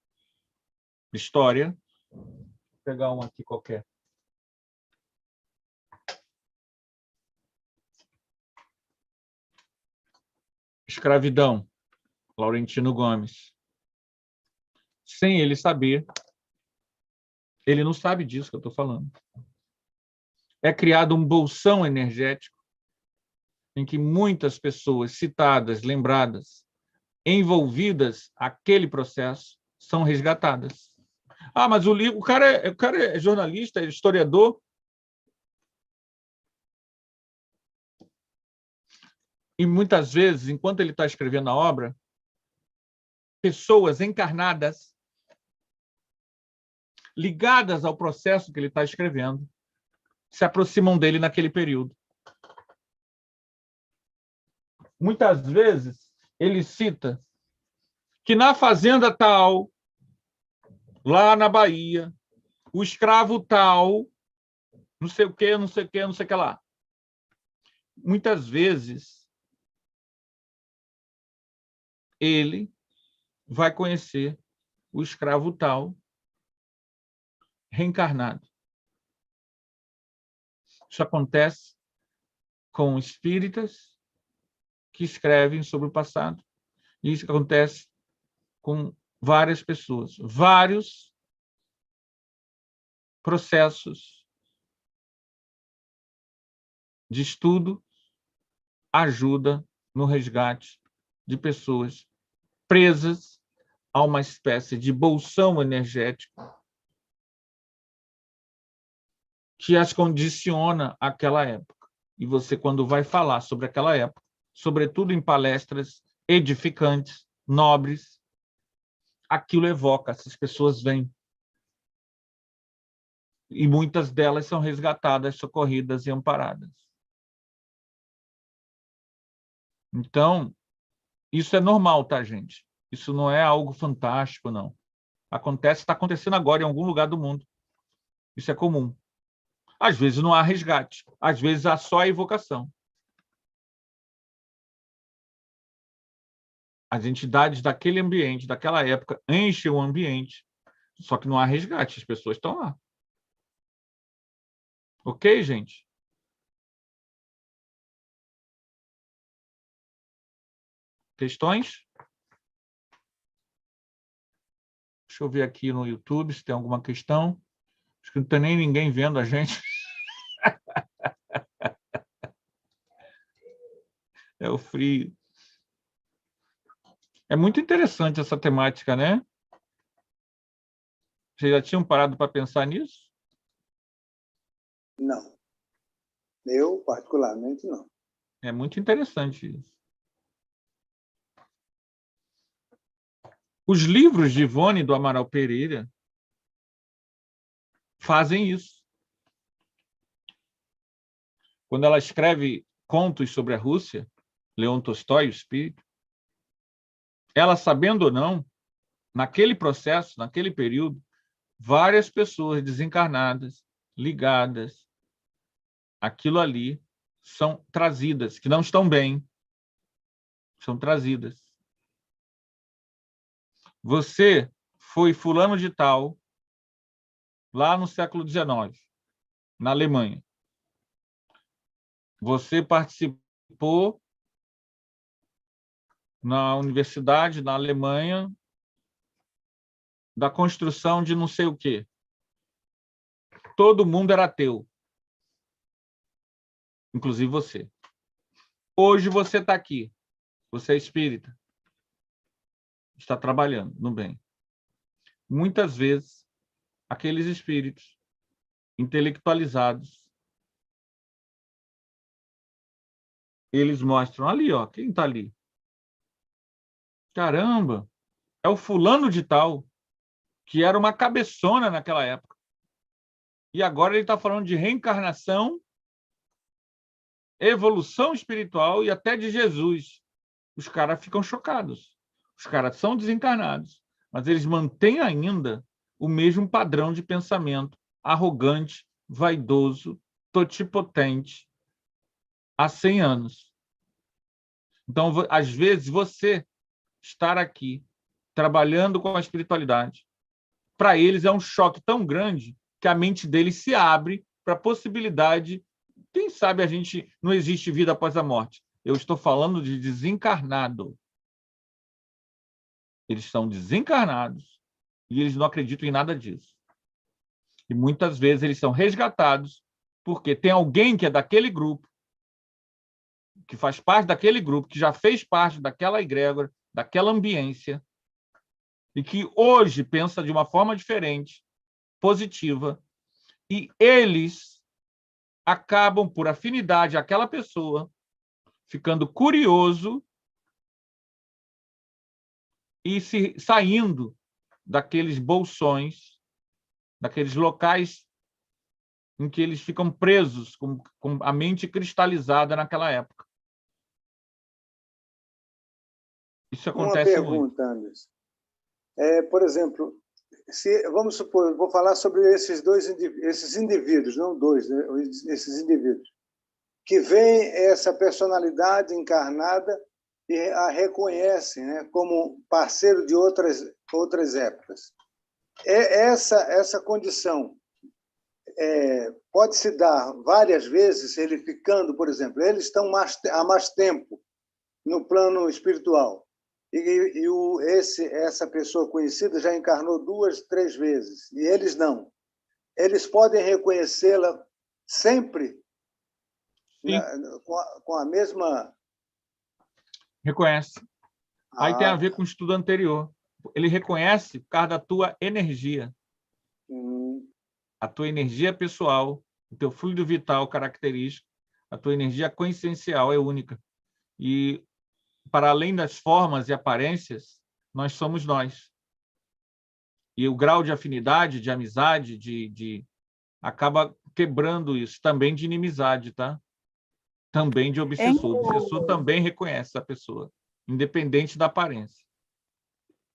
de história, vou pegar um aqui qualquer, Escravidão, Laurentino Gomes. Sem ele saber, ele não sabe disso que eu estou falando. É criado um bolsão energético em que muitas pessoas citadas, lembradas, envolvidas naquele processo, são resgatadas. Ah, mas o cara é jornalista, é historiador. E muitas vezes, enquanto ele está escrevendo a obra, pessoas encarnadas, ligadas ao processo que ele está escrevendo, se aproximam dele naquele período. muitas vezes, ele cita que na fazenda tal, lá na Bahia, o escravo tal, não sei o quê, não sei o quê, não sei o que lá. Muitas vezes, ele vai conhecer o escravo tal reencarnado. Isso acontece com espíritas que escrevem sobre o passado. E isso acontece com várias pessoas. Vários processos de estudo ajuda no resgate de pessoas presas a uma espécie de bolsão energético que as condiciona àquela época. E você, quando vai falar sobre aquela época, sobretudo em palestras edificantes, nobres, aquilo evoca, essas pessoas vêm. E muitas delas são resgatadas, socorridas e amparadas. Então, isso é normal, tá, gente? Isso não é algo fantástico, não. Acontece, está acontecendo agora em algum lugar do mundo. Isso é comum. Às vezes não há resgate, às vezes há só a evocação. As entidades daquele ambiente, daquela época, enchem o ambiente, só que não há resgate, as pessoas estão lá. Ok, gente? Questões? Deixa eu ver aqui no YouTube se tem alguma questão. Acho que não tem nem ninguém vendo a gente. É o frio. É muito interessante essa temática, né? Vocês já tinham parado para pensar nisso? Não. Eu, particularmente, não. É muito interessante isso. Os livros de Ivone do Amaral Pereira fazem isso. Quando ela escreve contos sobre a Rússia, Leon Tolstói, o espírito, ela, sabendo ou não, naquele processo, naquele período, várias pessoas desencarnadas, ligadas àquilo ali, são trazidas, que não estão bem, são trazidas. Você foi fulano de tal, lá no século XIX, na Alemanha. Você participou na universidade, na Alemanha, da construção de não sei o quê. Todo mundo era ateu, inclusive você. Hoje você está aqui, você é espírita, está trabalhando no bem. Muitas vezes, aqueles espíritos intelectualizados, eles mostram ali, ó, quem está ali? Caramba, é o fulano de tal, que era uma cabeçona naquela época. E agora ele está falando de reencarnação, evolução espiritual e até de Jesus. Os caras ficam chocados. Os caras são desencarnados, mas eles mantêm ainda o mesmo padrão de pensamento arrogante, vaidoso, totipotente, há 100 anos. Então, às vezes, você estar aqui trabalhando com a espiritualidade, para eles é um choque tão grande que a mente deles se abre para a possibilidade. Quem sabe a gente não existe vida após a morte? Eu estou falando de desencarnado. Eles são desencarnados e eles não acreditam em nada disso. E muitas vezes eles são resgatados porque tem alguém que é daquele grupo, que faz parte daquele grupo, que já fez parte daquela egrégora, daquela ambiência, e que hoje pensa de uma forma diferente, positiva, e eles acabam, por afinidade àquela pessoa, ficando curioso e saindo daqueles bolsões, daqueles locais em que eles ficam presos com a mente cristalizada naquela época. Isso Uma acontece muito. pergunta, Anderson. Por exemplo, vamos supor, vou falar sobre esses indivíduos, não dois, né? Esses indivíduos, que veem essa personalidade encarnada e a reconhecem, né, como parceiro de outras épocas. Essa condição pode se dar várias vezes, ele ficando, por exemplo, eles estão há mais tempo no plano espiritual, essa pessoa conhecida já encarnou 2, 3 vezes, e eles não. Eles podem reconhecê-la sempre com a mesma... Reconhece. Aí tem a ver com o estudo anterior. Ele reconhece por causa da tua energia. A tua energia pessoal, o teu fluido vital característico, a tua energia consciencial é única. E, para além das formas e aparências, nós somos nós. E o grau de afinidade, de amizade, acaba quebrando isso. Também de inimizade, tá? Também de obsessor. O obsessor também reconhece a pessoa, independente da aparência.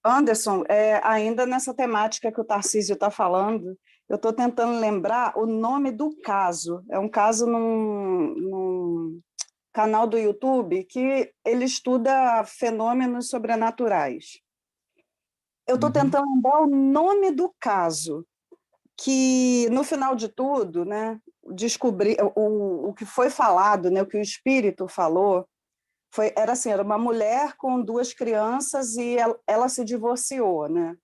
Anderson, ainda nessa temática que o Tarcísio está falando, eu estou tentando lembrar o nome do caso. É um caso num canal do YouTube que ele estuda fenômenos sobrenaturais. Eu estou tentando lembrar o nome do caso, que, no final de tudo, né, descobri o que foi falado, né, o que o espírito falou, era assim, era uma mulher com 2 crianças e ela se divorciou, né?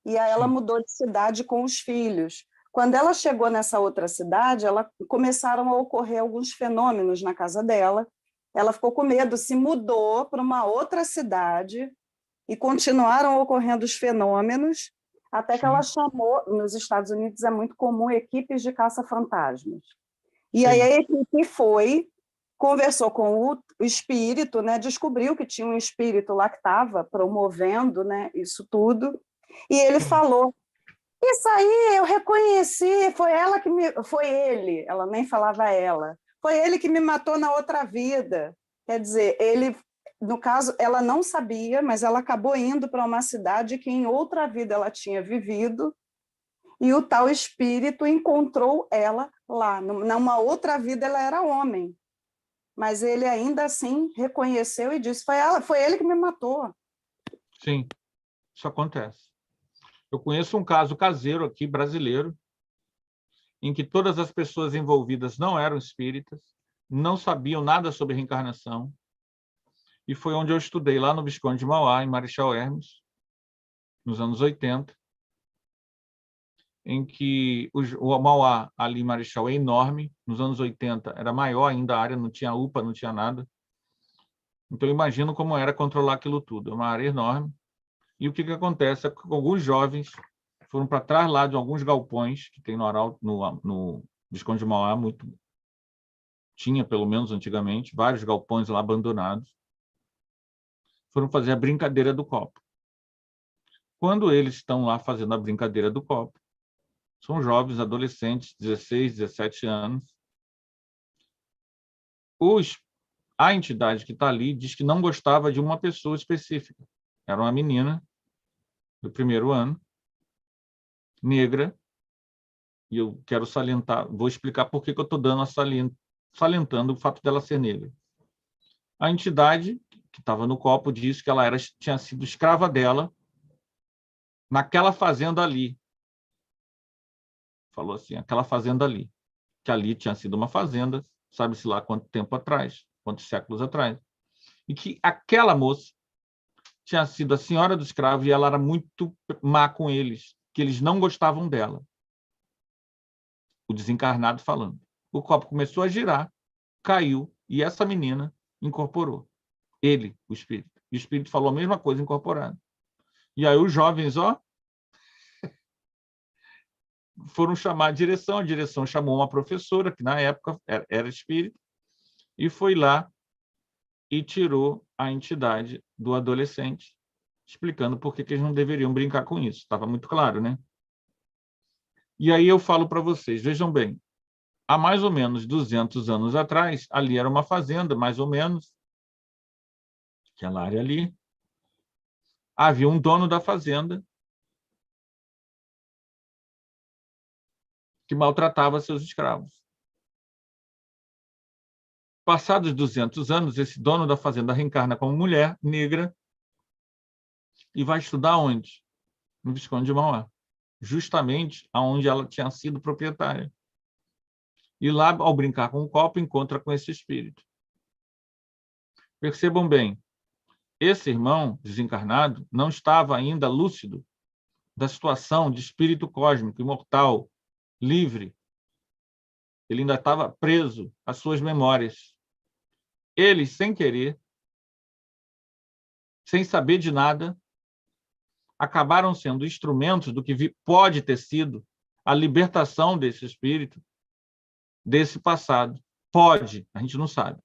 E aí ela mudou de cidade com os filhos. Quando ela chegou nessa outra cidade, começaram a ocorrer alguns fenômenos na casa dela. Ela ficou com medo, se mudou para uma outra cidade e continuaram ocorrendo os fenômenos, até que ela chamou, nos Estados Unidos é muito comum, equipes de caça-fantasmas. E aí a equipe conversou com o espírito, né, descobriu que tinha um espírito lá que estava promovendo, né, isso tudo, e ele falou, isso aí eu reconheci, foi ele, ela nem falava ela, foi ele que me matou na outra vida. Quer dizer, no caso, ela não sabia, mas ela acabou indo para uma cidade que em outra vida ela tinha vivido, e o tal espírito encontrou ela lá. Numa outra vida ela era homem, mas ele ainda assim reconheceu e disse, foi ele que me matou. Sim, isso acontece. Eu conheço um caso caseiro aqui, brasileiro, em que todas as pessoas envolvidas não eram espíritas, não sabiam nada sobre reencarnação, e foi onde eu estudei, lá no Visconde de Mauá, em Marechal Hermes, nos anos 80, em que o Mauá, ali em Marechal, é enorme. Nos anos 80 era maior ainda a área, não tinha UPA, não tinha nada. Então, eu imagino como era controlar aquilo tudo. É uma área enorme. E o que acontece é que alguns jovens foram para trás lá de alguns galpões que tem no Arauto, no Visconde de Mauá, tinha, pelo menos antigamente, vários galpões lá abandonados. Foram fazer a brincadeira do copo. Quando eles estão lá fazendo a brincadeira do copo, são jovens, adolescentes, 16, 17 anos. A entidade que está ali diz que não gostava de uma pessoa específica. Era uma menina do 1º ano, negra, e eu quero salientar, vou explicar por que eu estou salientando o fato dela ser negra. A entidade que estava no copo disse que ela tinha sido escrava dela naquela fazenda ali. Falou assim, aquela fazenda ali. Que ali tinha sido uma fazenda, sabe-se lá quanto tempo atrás, quantos séculos atrás. E que aquela moça tinha sido a senhora do escravo e ela era muito má com eles, que eles não gostavam dela. O desencarnado falando. O copo começou a girar, caiu, e essa menina incorporou. Ele, o espírito. O espírito falou a mesma coisa incorporado. E aí os jovens, foram chamar a direção chamou uma professora, que na época era espírita, e foi lá e tirou a entidade do adolescente, explicando por que eles não deveriam brincar com isso. Estava muito claro, né? E aí eu falo para vocês, vejam bem, há mais ou menos 200 anos atrás, ali era uma fazenda, mais ou menos, aquela área ali, havia um dono da fazenda que maltratava seus escravos. Passados 200 anos, esse dono da fazenda reencarna como mulher negra e vai estudar onde? No Visconde de Mauá, justamente aonde ela tinha sido proprietária. E lá, ao brincar com o copo, encontra com esse espírito. Percebam bem, esse irmão desencarnado não estava ainda lúcido da situação de espírito cósmico, imortal, livre. Ele ainda estava preso às suas memórias. Eles, sem querer, sem saber de nada, acabaram sendo instrumentos do que pode ter sido a libertação desse espírito, desse passado. Pode, a gente não sabe.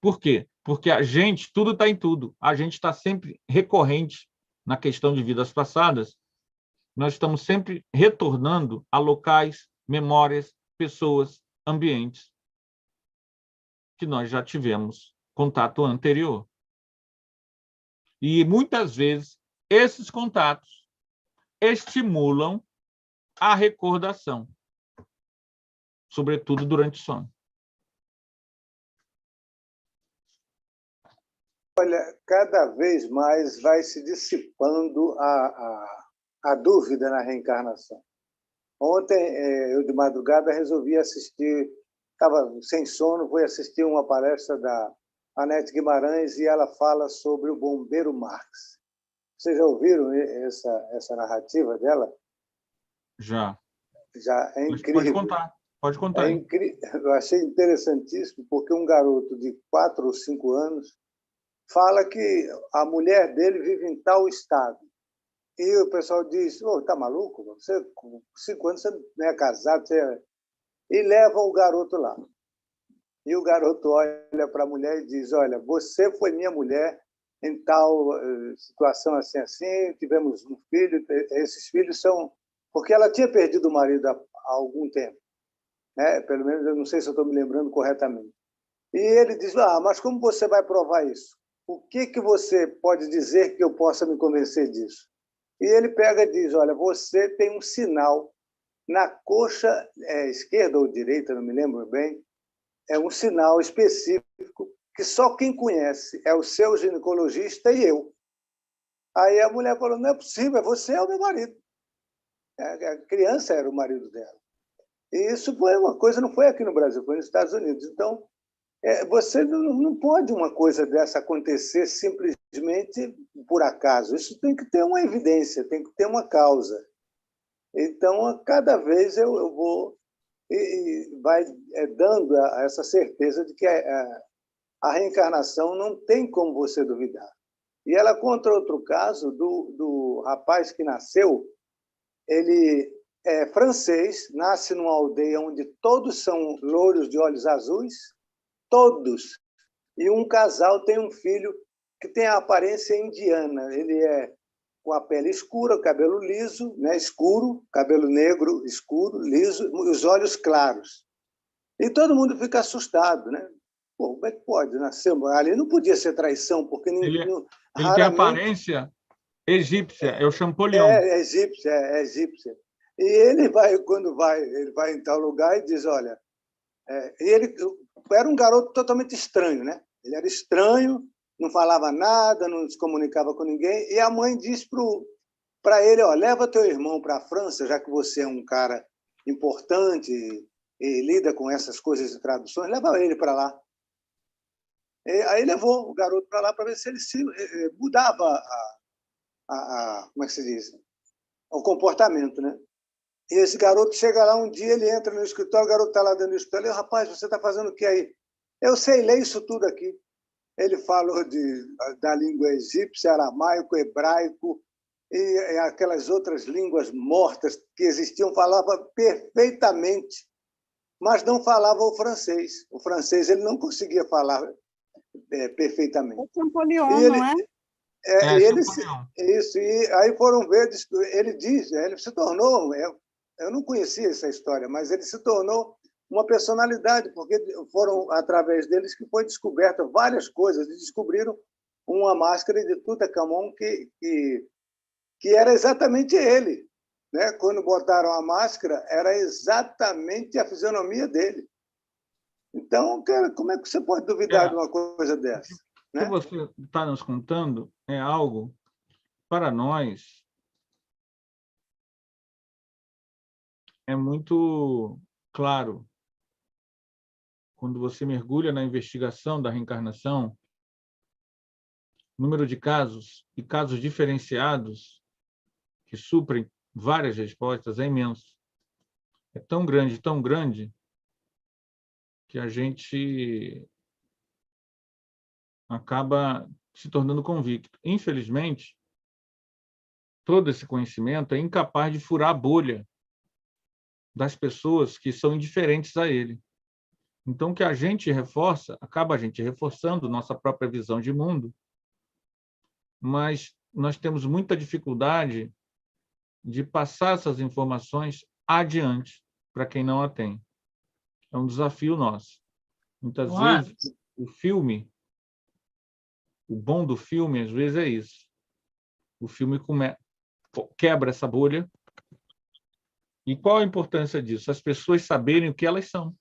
Por quê? Porque a gente, tudo está em tudo. A gente está sempre recorrente na questão de vidas passadas. Nós estamos sempre retornando a locais, memórias, pessoas, ambientes que nós já tivemos contato anterior. E, muitas vezes, esses contatos estimulam a recordação, sobretudo durante o sono. Olha, cada vez mais vai se dissipando a dúvida na reencarnação. Ontem, eu de madrugada resolvi assistir, estava sem sono, fui assistir uma palestra da Anete Guimarães e ela fala sobre o bombeiro Marx. Vocês já ouviram essa narrativa dela? Já. Já é incrível. Pode contar. Eu achei interessantíssimo, porque um garoto de 4 ou 5 anos fala que a mulher dele vive em tal estado. E o pessoal diz, tá maluco? Você, com 5 anos, você não é casado. E levam o garoto lá. E o garoto olha para a mulher e diz, olha, você foi minha mulher em tal situação assim, assim, tivemos um filho, esses filhos são... Porque ela tinha perdido o marido há algum tempo. Né? Pelo menos, eu não sei se eu estou me lembrando corretamente. E ele diz, mas como você vai provar isso? O que você pode dizer que eu possa me convencer disso? E ele pega e diz, olha, você tem um sinal na coxa esquerda ou direita, não me lembro bem, é um sinal específico que só quem conhece é o seu ginecologista e eu. Aí a mulher falou, não é possível, você é o meu marido. A criança era o marido dela. E isso foi uma coisa, não foi aqui no Brasil, foi nos Estados Unidos. Então, você não pode uma coisa dessa acontecer simplesmente por acaso. Isso tem que ter uma evidência, tem que ter uma causa. Então, a cada vez eu vou e vai dando essa certeza de que a reencarnação não tem como você duvidar. E ela conta outro caso do rapaz que nasceu, ele é francês, nasce numa aldeia onde todos são louros de olhos azuis, todos. E um casal tem um filho que tem a aparência indiana. Ele é com a pele escura, cabelo liso, né, escuro, cabelo negro, escuro, liso, os olhos claros. E todo mundo fica assustado, né? Pô, como é que pode nascer? Ali não podia ser traição, porque Ele raramente... tem aparência egípcia, é o Champollion. É egípcia. E ele vai, ele vai em tal lugar e diz, olha... E ele era um garoto totalmente estranho, né? Ele era estranho, não falava nada, não se comunicava com ninguém, e a mãe diz para ele, leva teu irmão para a França, já que você é um cara importante e lida com essas coisas de traduções, leva ele para lá. Aí levou o garoto para lá para ver se ele se mudava como é que se diz? O comportamento, né? E esse garoto chega lá um dia, ele entra no escritório, o garoto está lá dentro do escritório, e rapaz, você está fazendo o que aí? Eu sei ler isso tudo aqui. Ele falou da língua egípcia, aramaico, hebraico e aquelas outras línguas mortas que existiam, falava perfeitamente, mas não falava o francês. O francês ele não conseguia falar perfeitamente. O Champollion, não é? Isso, e aí foram ver, ele diz, ele se tornou, eu não conhecia essa história, mas ele se tornou uma personalidade, porque foram através deles que foi descoberta várias coisas, e descobriram uma máscara de Tutankhamon que era exatamente ele. Né? Quando botaram a máscara, era exatamente a fisionomia dele. Então, cara, como é que você pode duvidar de uma coisa dessa? O que você está nos contando é algo, para nós, é muito claro. Quando você mergulha na investigação da reencarnação, o número de casos e casos diferenciados que suprem várias respostas é imenso. É tão grande, que a gente acaba se tornando convicto. Infelizmente, todo esse conhecimento é incapaz de furar a bolha das pessoas que são indiferentes a ele. Então, o que a gente reforça, acaba a gente reforçando nossa própria visão de mundo, mas nós temos muita dificuldade de passar essas informações adiante para quem não a tem. É um desafio nosso. Muitas vezes, o filme, o bom do filme, às vezes, é isso. O filme quebra essa bolha. E qual a importância disso? As pessoas saberem o que elas são.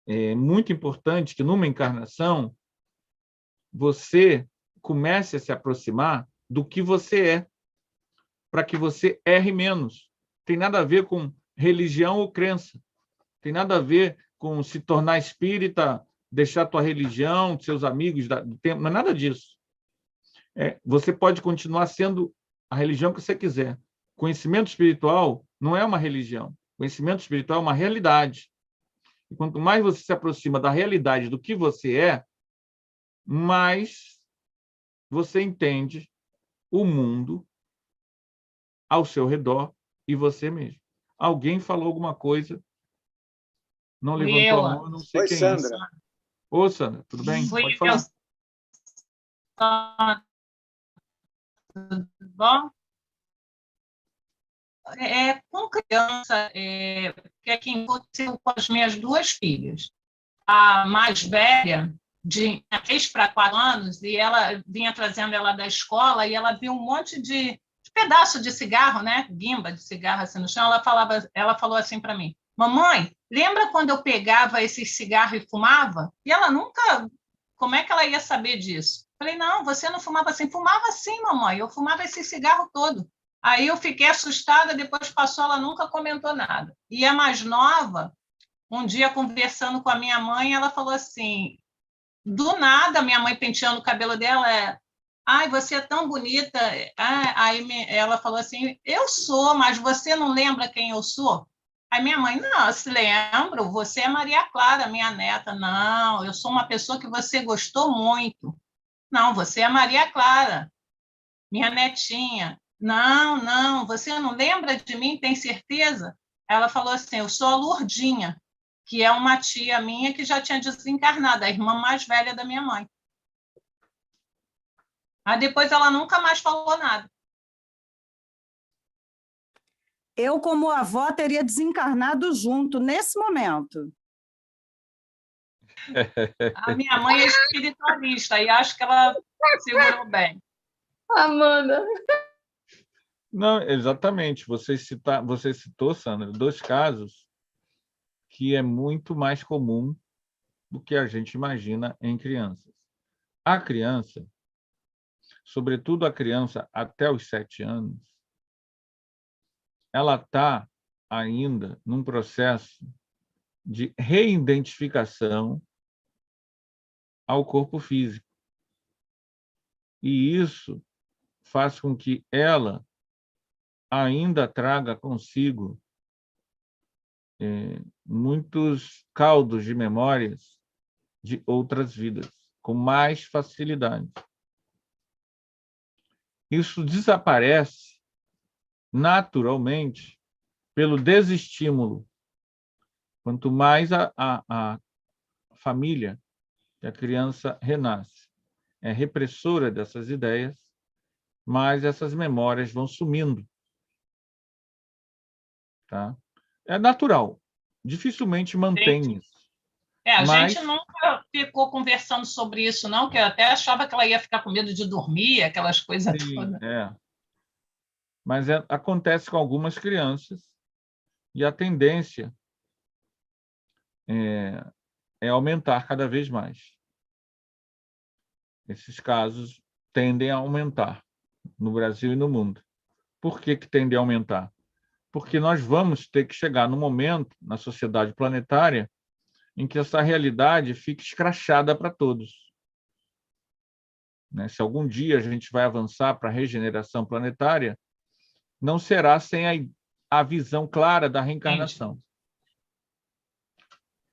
É muito importante que, numa encarnação, você comece a se aproximar do que você é, para que você erre menos. Tem nada a ver com religião ou crença. Tem nada a ver com se tornar espírita, deixar tua religião, seus amigos do tempo, não é nada disso. Você pode continuar sendo a religião que você quiser. Conhecimento espiritual não é uma religião. Conhecimento espiritual é uma realidade. E quanto mais você se aproxima da realidade do que você é, mais você entende o mundo ao seu redor e você mesmo. Alguém falou alguma coisa, não levantou a mão, não sei quem é. Sandra. Ô, Sandra, tudo bem? Pode falar. Tudo bom? Com criança, que aqui aconteceu com as minhas duas filhas. A mais velha, de 3 para 4 anos, e ela vinha trazendo ela da escola, e ela viu um monte de pedaço de cigarro, né? Guimba de cigarro assim no chão. Ela falou assim para mim: mamãe, lembra quando eu pegava esses cigarros e fumava? E ela nunca... Como é que ela ia saber disso? Falei, não, você não fumava assim. Fumava sim, mamãe, eu fumava esse cigarro todo. Aí eu fiquei assustada, depois passou, ela nunca comentou nada. E a mais nova, um dia conversando com a minha mãe, ela falou assim, do nada, minha mãe penteando o cabelo dela, ai, você é tão bonita. Aí ela falou assim, eu sou, mas você não lembra quem eu sou? Aí minha mãe, não, se lembro, você é Maria Clara, minha neta. Não, eu sou uma pessoa que você gostou muito. Não, você é Maria Clara, minha netinha. Não, você não lembra de mim, tem certeza? Ela falou assim, eu sou a Lourdinha, que é uma tia minha que já tinha desencarnado, a irmã mais velha da minha mãe. Aí depois ela nunca mais falou nada. Eu, como avó, teria desencarnado junto nesse momento. A minha mãe é espiritualista e acho que ela segurou bem. Amanda. Não, exatamente. Você citou, Sandra, 2 casos que é muito mais comum do que a gente imagina em crianças. A criança, sobretudo a criança até os 7 anos, ela está ainda num processo de reidentificação ao corpo físico. E isso faz com que ela ainda traga consigo muitos caldos de memórias de outras vidas, com mais facilidade. Isso desaparece naturalmente pelo desestímulo. Quanto mais a família que a criança renasce é repressora dessas ideias, mais essas memórias vão sumindo. Tá? É natural. Dificilmente mantém isso. A Mas, gente nunca ficou conversando sobre isso, não, que eu até achava que ela ia ficar com medo de dormir, aquelas coisas sim, todas. mas acontece com algumas crianças e a tendência é aumentar cada vez mais. Esses casos tendem a aumentar no Brasil e no mundo. Por que tendem a aumentar? Porque nós vamos ter que chegar num momento na sociedade planetária em que essa realidade fique escrachada para todos. Né? Se algum dia a gente vai avançar para a regeneração planetária, não será sem a visão clara da reencarnação,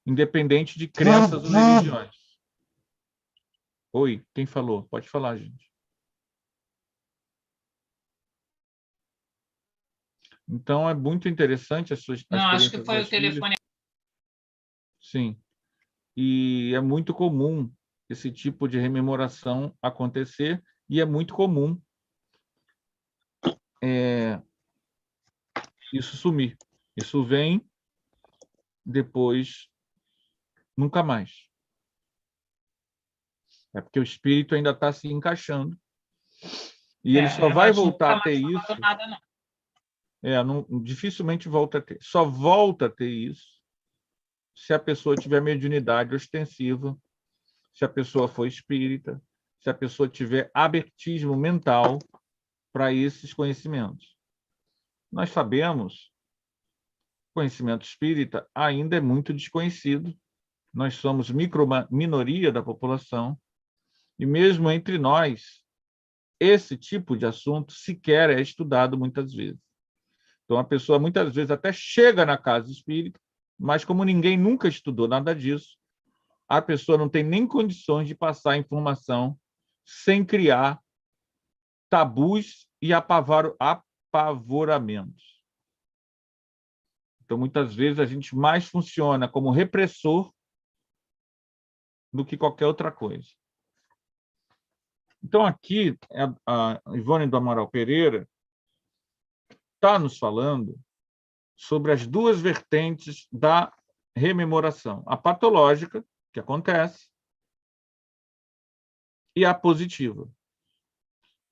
independente de crenças ou religiões. Oi, quem falou? Pode falar, gente. Então, é muito interessante a Não, acho experiência que dos foi meus o filhos. telefone. Sim. E é muito comum esse tipo de rememoração acontecer, e é muito comum isso sumir. Isso vem, depois, nunca mais. É porque o espírito ainda está se encaixando. E ele só vai voltar a ter isso. Nada, não. Dificilmente volta a ter. Só volta a ter isso se a pessoa tiver mediunidade ostensiva, se a pessoa for espírita, se a pessoa tiver abertismo mental para esses conhecimentos. Nós sabemos, conhecimento espírita ainda é muito desconhecido. Nós somos minoria da população e mesmo entre nós, esse tipo de assunto sequer é estudado muitas vezes. Então, a pessoa muitas vezes até chega na casa espírita, mas como ninguém nunca estudou nada disso, a pessoa não tem nem condições de passar a informação sem criar tabus e apavoramentos. Então, muitas vezes, a gente mais funciona como repressor do que qualquer outra coisa. Então, aqui, a Ivone do Amaral Pereira está nos falando sobre as duas vertentes da rememoração: a patológica, que acontece, e a positiva.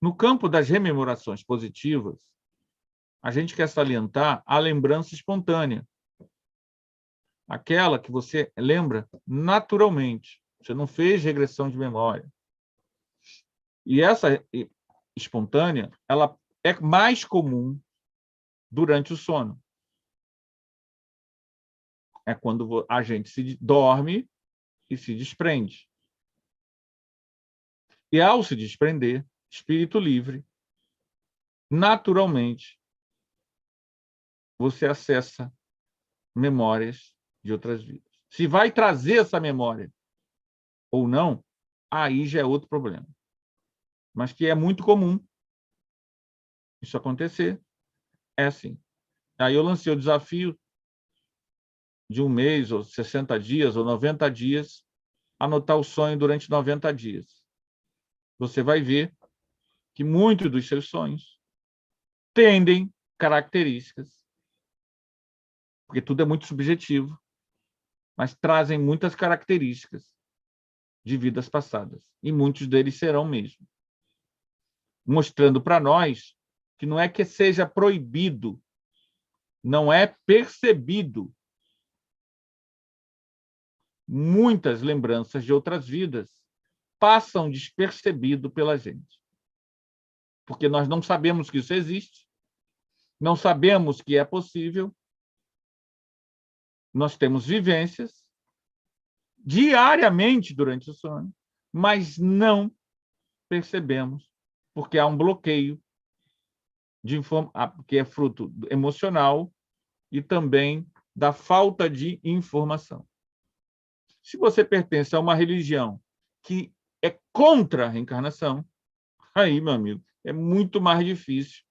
No campo das rememorações positivas, a gente quer salientar a lembrança espontânea, aquela que você lembra naturalmente, você não fez regressão de memória. E essa espontânea, ela é mais comum durante o sono. É quando a gente se dorme e se desprende. E ao se desprender, espírito livre, naturalmente, você acessa memórias de outras vidas. Se vai trazer essa memória ou não, aí já é outro problema. Mas que é muito comum isso acontecer, é assim. Aí eu lancei o desafio de 1 mês, ou 60 dias, ou 90 dias, anotar o sonho durante 90 dias. Você vai ver que muitos dos seus sonhos tendem características, porque tudo é muito subjetivo, mas trazem muitas características de vidas passadas, e muitos deles serão mesmo. Mostrando para nós que não é que seja proibido, não é percebido. Muitas lembranças de outras vidas passam despercebido pela gente. Porque nós não sabemos que isso existe, não sabemos que é possível, nós temos vivências diariamente durante o sono, mas não percebemos, porque há um bloqueio que é fruto emocional e também da falta de informação. Se você pertence a uma religião que é contra a reencarnação, aí, meu amigo, é muito mais difícil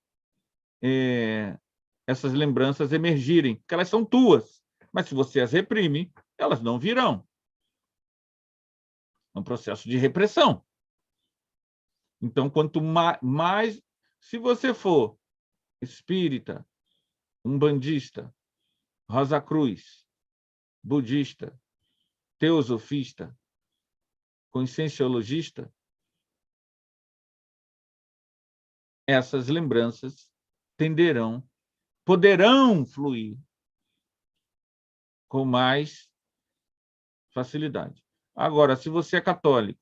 essas lembranças emergirem, porque elas são tuas, mas se você as reprime, elas não virão. É um processo de repressão. Então, quanto mais... Se você for espírita, umbandista, Rosa Cruz, budista, teosofista, conscienciologista, essas lembranças poderão fluir com mais facilidade. Agora, se você é católico,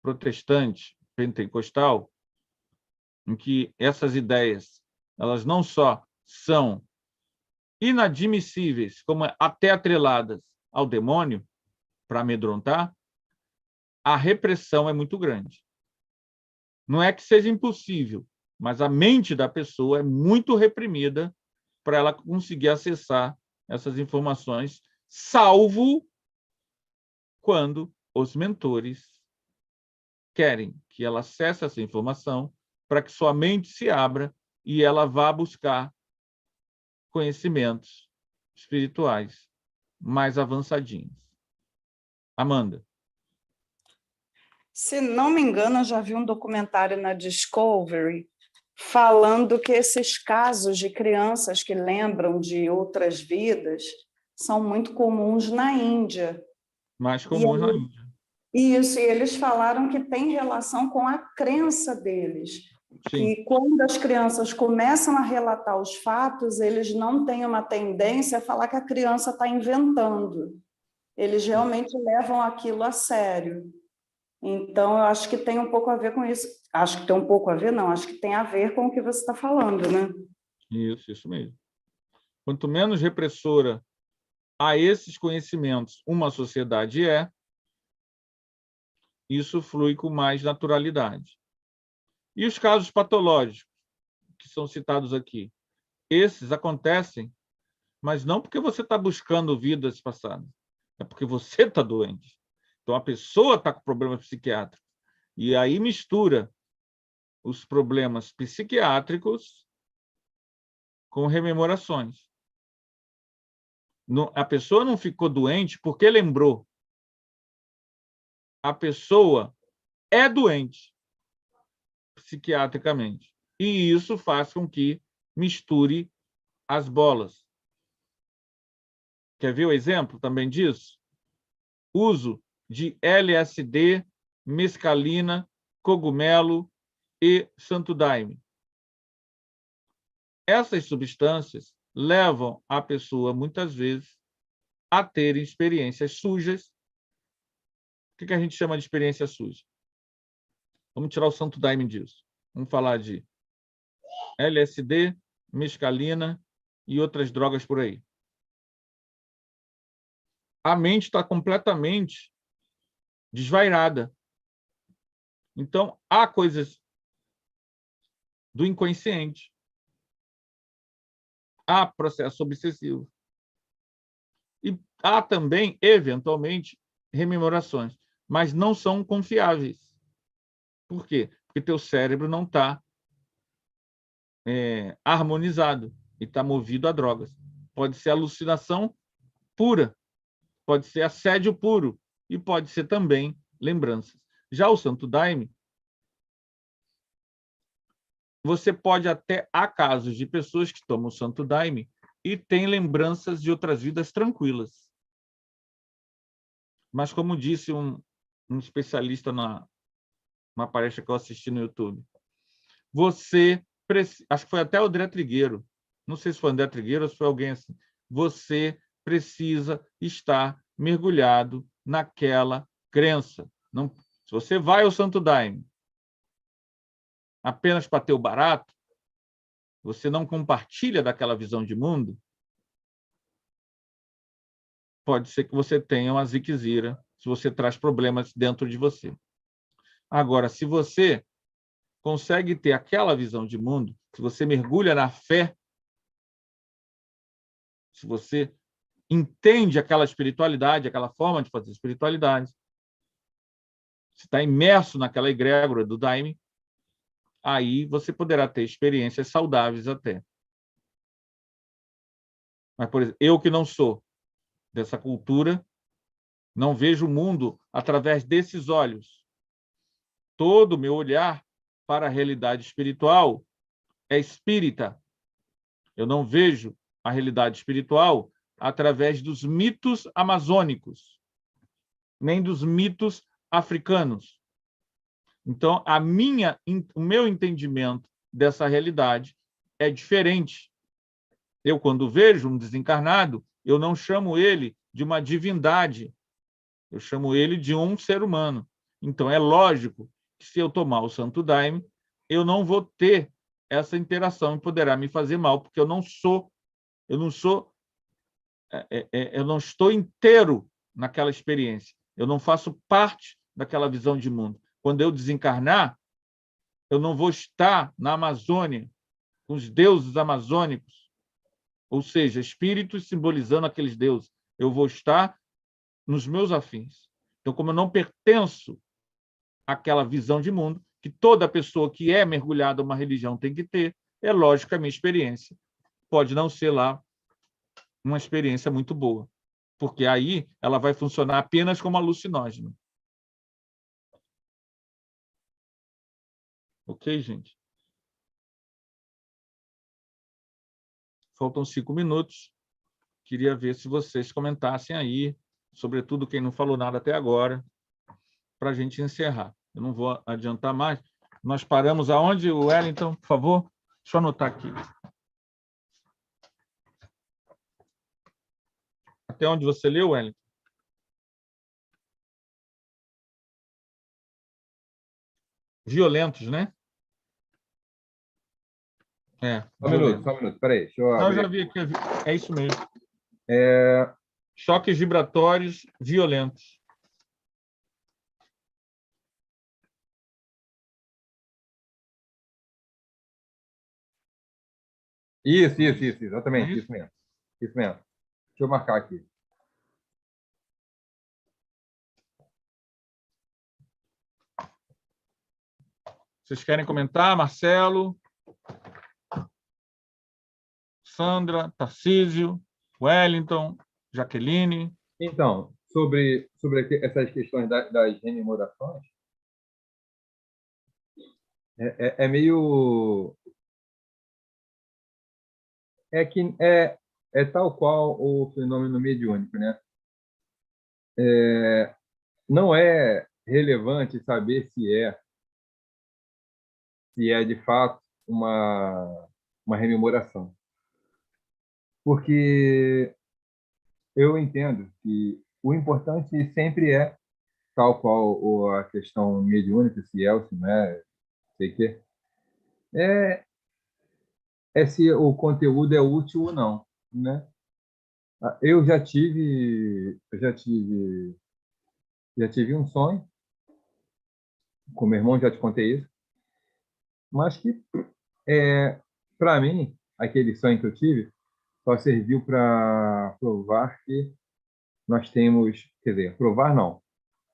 protestante, pentecostal, em que essas ideias, elas não só são inadmissíveis, como até atreladas ao demônio, para amedrontar, a repressão é muito grande. Não é que seja impossível, mas a mente da pessoa é muito reprimida para ela conseguir acessar essas informações, salvo quando os mentores querem que ela acesse essa informação para que sua mente se abra e ela vá buscar conhecimentos espirituais mais avançadinhos. Amanda. Se não me engano, eu já vi um documentário na Discovery falando que esses casos de crianças que lembram de outras vidas são muito comuns na Índia. Mais comuns na Índia. Isso, e eles falaram que tem relação com a crença deles. Sim. Que quando as crianças começam a relatar os fatos, eles não têm uma tendência a falar que a criança está inventando. Eles realmente levam aquilo a sério. Então, eu acho que tem um pouco a ver com isso. Acho que tem um pouco a ver, não. Acho que tem a ver com o que você está falando, né? Isso mesmo. Quanto menos repressora a esses conhecimentos uma sociedade isso flui com mais naturalidade. E os casos patológicos que são citados aqui? Esses acontecem, mas não porque você está buscando vidas passadas, é porque você está doente. Então, a pessoa está com problemas psiquiátricos. E aí mistura os problemas psiquiátricos com rememorações. A pessoa não ficou doente porque lembrou. A pessoa é doente psiquiatricamente. E isso faz com que misture as bolas. Quer ver o exemplo também disso? Uso de LSD, mescalina, cogumelo e santo daime. Essas substâncias levam a pessoa, muitas vezes, a ter experiências sujas. O que a gente chama de experiência suja? Vamos tirar o santo daime disso. Vamos falar de LSD, mescalina e outras drogas por aí. A mente está completamente desvairada. Então, há coisas do inconsciente. Há processo obsessivo. E há também, eventualmente, rememorações, mas não são confiáveis. Por quê? Porque teu cérebro não está harmonizado e está movido a drogas. Pode ser alucinação pura, pode ser assédio puro e pode ser também lembranças. Já o santo daime, você pode até, há casos de pessoas que tomam o santo daime e têm lembranças de outras vidas tranquilas. Mas, como disse um especialista na palestra que eu assisti no YouTube, acho que foi até o André Trigueiro, não sei se foi o André Trigueiro ou se foi alguém assim, você precisa estar mergulhado naquela crença. Não, se você vai ao santo daime apenas para ter o barato, você não compartilha daquela visão de mundo, pode ser que você tenha uma ziquezira, se você traz problemas dentro de você. Agora, se você consegue ter aquela visão de mundo, se você mergulha na fé, se você entende aquela espiritualidade, aquela forma de fazer espiritualidade, se está imerso naquela egrégora do daime, aí você poderá ter experiências saudáveis até. Mas, por exemplo, eu que não sou dessa cultura, não vejo o mundo através desses olhos. Todo o meu olhar para a realidade espiritual é espírita. Eu não vejo a realidade espiritual através dos mitos amazônicos. nem dos mitos africanos. Então, o meu entendimento dessa realidade é diferente. Eu, quando vejo um desencarnado, eu não chamo ele de uma divindade, eu chamo ele de um ser humano. Então, é lógico que, se eu tomar o Santo Daime, eu não vou ter essa interação e poderá me fazer mal, porque eu não estou inteiro naquela experiência. Eu não faço parte daquela visão de mundo. Quando eu desencarnar, eu não vou estar na Amazônia com os deuses amazônicos, ou seja, espíritos simbolizando aqueles deuses. Eu vou estar nos meus afins. Então, como eu não pertenço àquela visão de mundo, que toda pessoa que é mergulhada em uma religião tem que ter, é lógico que a minha experiência pode não ser lá uma experiência muito boa, porque aí ela vai funcionar apenas como alucinógeno. Ok, gente? Faltam 5 minutos. Queria ver se vocês comentassem aí, sobretudo quem não falou nada até agora, para a gente encerrar. Eu não vou adiantar mais. Nós paramos aonde, Wellington, por favor? Deixa eu anotar aqui. Até onde você leu, Wellington? Violentos, né? Só um minuto. Peraí, deixa eu abrir. Não, já vi aqui. É isso mesmo. Choques vibratórios violentos. Isso, exatamente, isso mesmo. Isso mesmo. Deixa eu marcar aqui. Vocês querem comentar, Marcelo? Sandra, Tarcísio, Wellington, Jaqueline? Então, sobre essas questões das rememorações, é meio... É tal qual o fenômeno mediúnico, né? Não é relevante saber se é de fato uma rememoração. Porque eu entendo que o importante sempre é, tal qual a questão mediúnica, se é ou se não é, sei que, é se o conteúdo é útil ou não, né? Eu já tive um sonho com meu irmão, já te contei isso, mas que, para mim, aquele sonho que eu tive só serviu para provar que nós temos, quer dizer, provar não,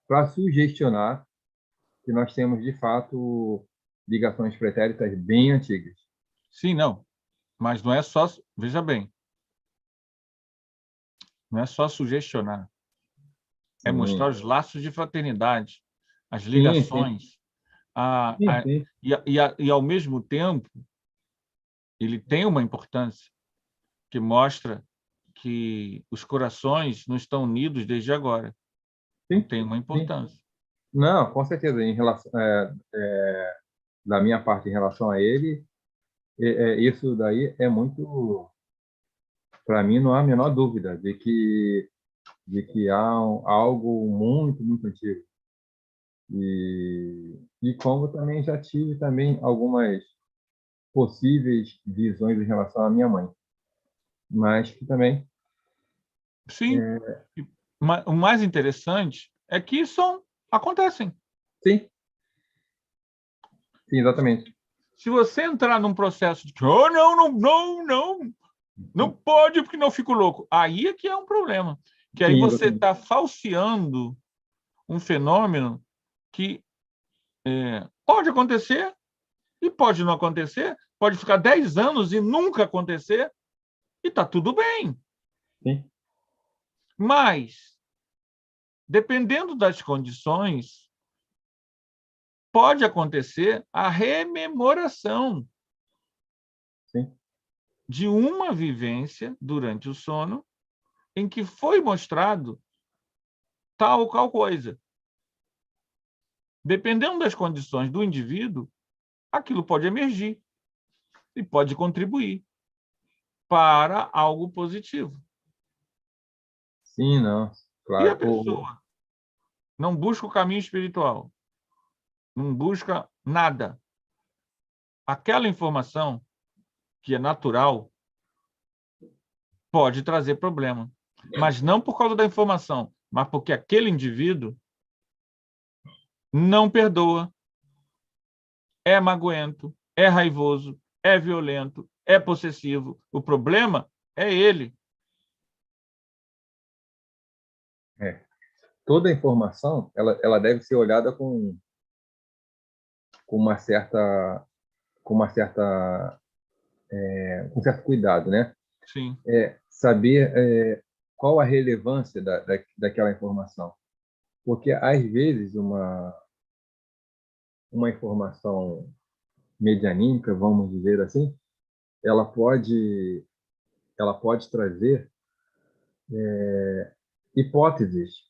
para sugestionar que nós temos, de fato, ligações pretéritas bem antigas. Sim, não. Mas não é só... Veja bem. Não é só sugestionar. É mostrar os laços de fraternidade, as ligações. Sim. E, ao mesmo tempo, ele tem uma importância que mostra que os corações não estão unidos desde agora. Sim. Tem uma importância. Não, com certeza. Em relação, da minha parte, em relação a ele, isso daí é muito... Para mim, não há a menor dúvida de que há algo muito, muito antigo. E como também já tive também algumas possíveis visões em relação à minha mãe. Mas que também... Sim. O mais interessante é que acontecem. Sim, exatamente. Se você entrar num processo de que não pode porque não fico louco, aí é que é um problema. Que aí você está falseando um fenômeno que pode acontecer e pode não acontecer, pode ficar 10 anos e nunca acontecer, e está tudo bem. Sim. Mas, dependendo das condições, pode acontecer a rememoração de uma vivência durante o sono em que foi mostrado tal ou qual coisa. Dependendo das condições do indivíduo, aquilo pode emergir e pode contribuir para algo positivo. Sim, não, E a claro. pessoa não busca o caminho espiritual, não busca nada. Aquela informação que é natural pode trazer problema, mas não por causa da informação, mas porque aquele indivíduo não perdoa, é magoento, é raivoso, é violento, é possessivo. O problema é ele. Toda informação ela deve ser olhada com uma certa com certo cuidado, né? Sim, Saber qual a relevância daquela informação, porque às vezes uma informação medianímica, vamos dizer assim, ela pode trazer hipóteses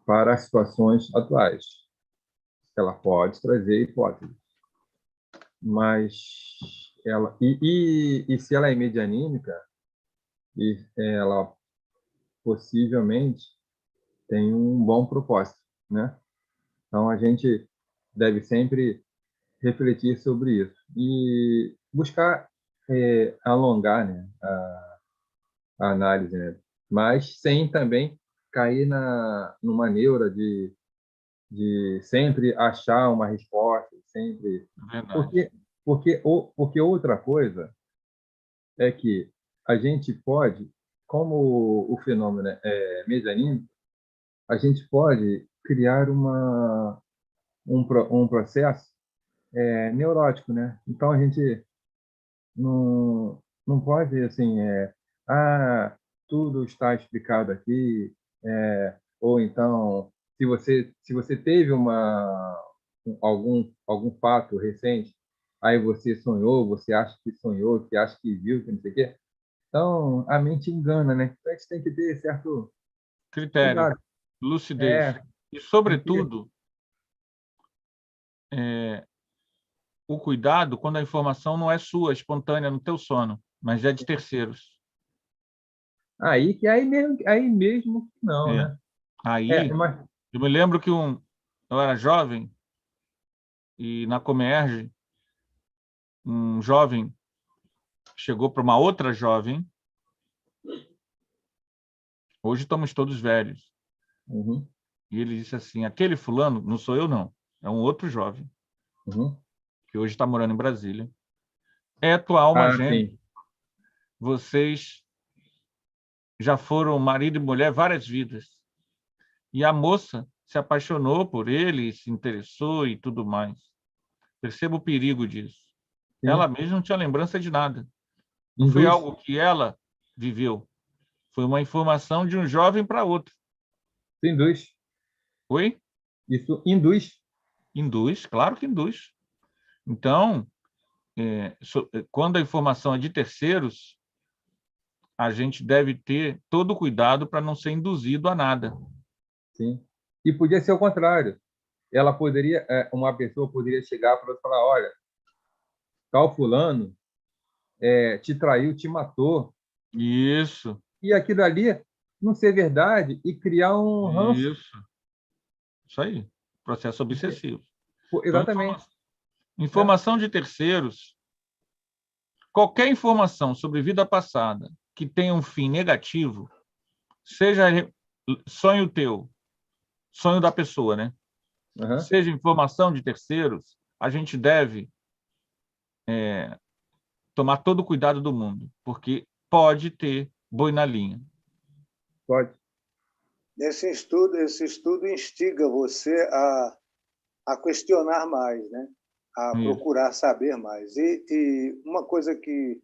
para as situações atuais. Ela pode trazer hipóteses, mas e se ela é medianímica, e ela possivelmente tem um bom propósito, né? Então a gente deve sempre refletir sobre isso e buscar alongar, né, a análise, né? Mas sem também cair numa neura de sempre achar uma resposta, sempre é verdade. porque outra coisa é que a gente pode, como o fenômeno é medianímico, a gente pode criar um processo neurótico, né? Então a gente não pode assim, tudo está explicado aqui, ou então se você teve algum fato recente, aí você sonhou, você acha que sonhou, você acha que viu, que não sei o quê. Então a mente engana, né? Então a gente tem que ter certo Critério, cuidado. lucidez. É, E, porque sobretudo, o cuidado quando a informação não é sua, espontânea, no teu sono, mas é de terceiros. aí mesmo que não, É. né? Aí, Mas eu me lembro que eu era jovem e na Comerge, um jovem chegou para uma outra jovem. Hoje estamos todos velhos. uhum, E ele disse assim: aquele fulano, não sou eu, não, é um outro jovem, uhum. que hoje está morando em Brasília. É tua alma gêmea. Sim. Vocês já foram marido e mulher várias vidas. E a moça se apaixonou por ele, se interessou e tudo mais. Perceba o perigo disso. Ela Sim. mesma não tinha lembrança de nada. Não foi Induz, algo que ela viveu. Foi uma informação de um jovem para outro. induz. Oi? Isso induz. Induz, claro que induz. Então, quando a informação é de terceiros, a gente deve ter todo o cuidado para não ser induzido a nada. Sim. E podia ser o contrário. Uma pessoa poderia chegar para você e falar, olha, tal fulano te traiu, te matou, Isso, e aquilo ali não ser verdade e criar um ranço. isso aí. Processo obsessivo. Então, Exatamente. informação de terceiros, qualquer informação sobre vida passada que tenha um fim negativo, seja sonho teu, sonho da pessoa, né? Uhum. Seja informação de terceiros, a gente deve tomar todo o cuidado do mundo, porque pode ter boi na linha. Pode. Esse estudo instiga você a questionar mais, né? A Isso. procurar saber mais. E uma coisa que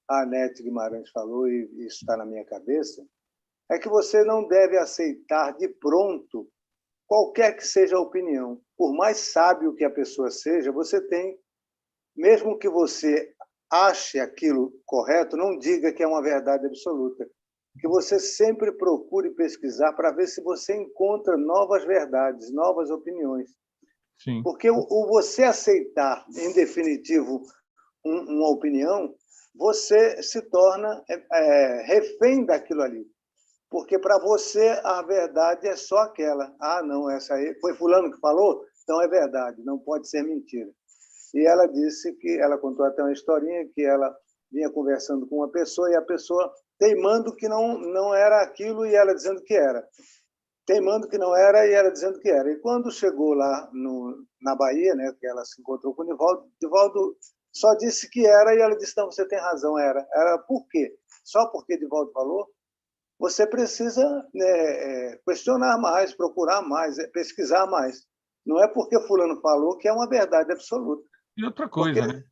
a Anete Guimarães falou, e isso está na minha cabeça, é que você não deve aceitar de pronto qualquer que seja a opinião. Por mais sábio que a pessoa seja, você tem, mesmo que você ache aquilo correto, não diga que é uma verdade absoluta. que você sempre procure pesquisar para ver se você encontra novas verdades, novas opiniões. Sim. Porque o você aceitar, em definitivo, uma opinião, você se torna refém daquilo ali. Porque para você a verdade é só aquela. Ah, não, essa aí foi fulano que falou? Então é verdade, não pode ser mentira. E ela disse que, ela contou até uma historinha que ela vinha conversando com uma pessoa e a pessoa teimando que não era aquilo e ela dizendo que era. Teimando que não era e ela dizendo que era. E quando chegou lá na Bahia, né, que ela se encontrou com o Divaldo só disse que era e ela disse, não, você tem razão, era. Era por quê? Só porque Divaldo falou? Você precisa, né, questionar mais, procurar mais, pesquisar mais. Não é porque fulano falou que é uma verdade absoluta. E outra coisa, Porque,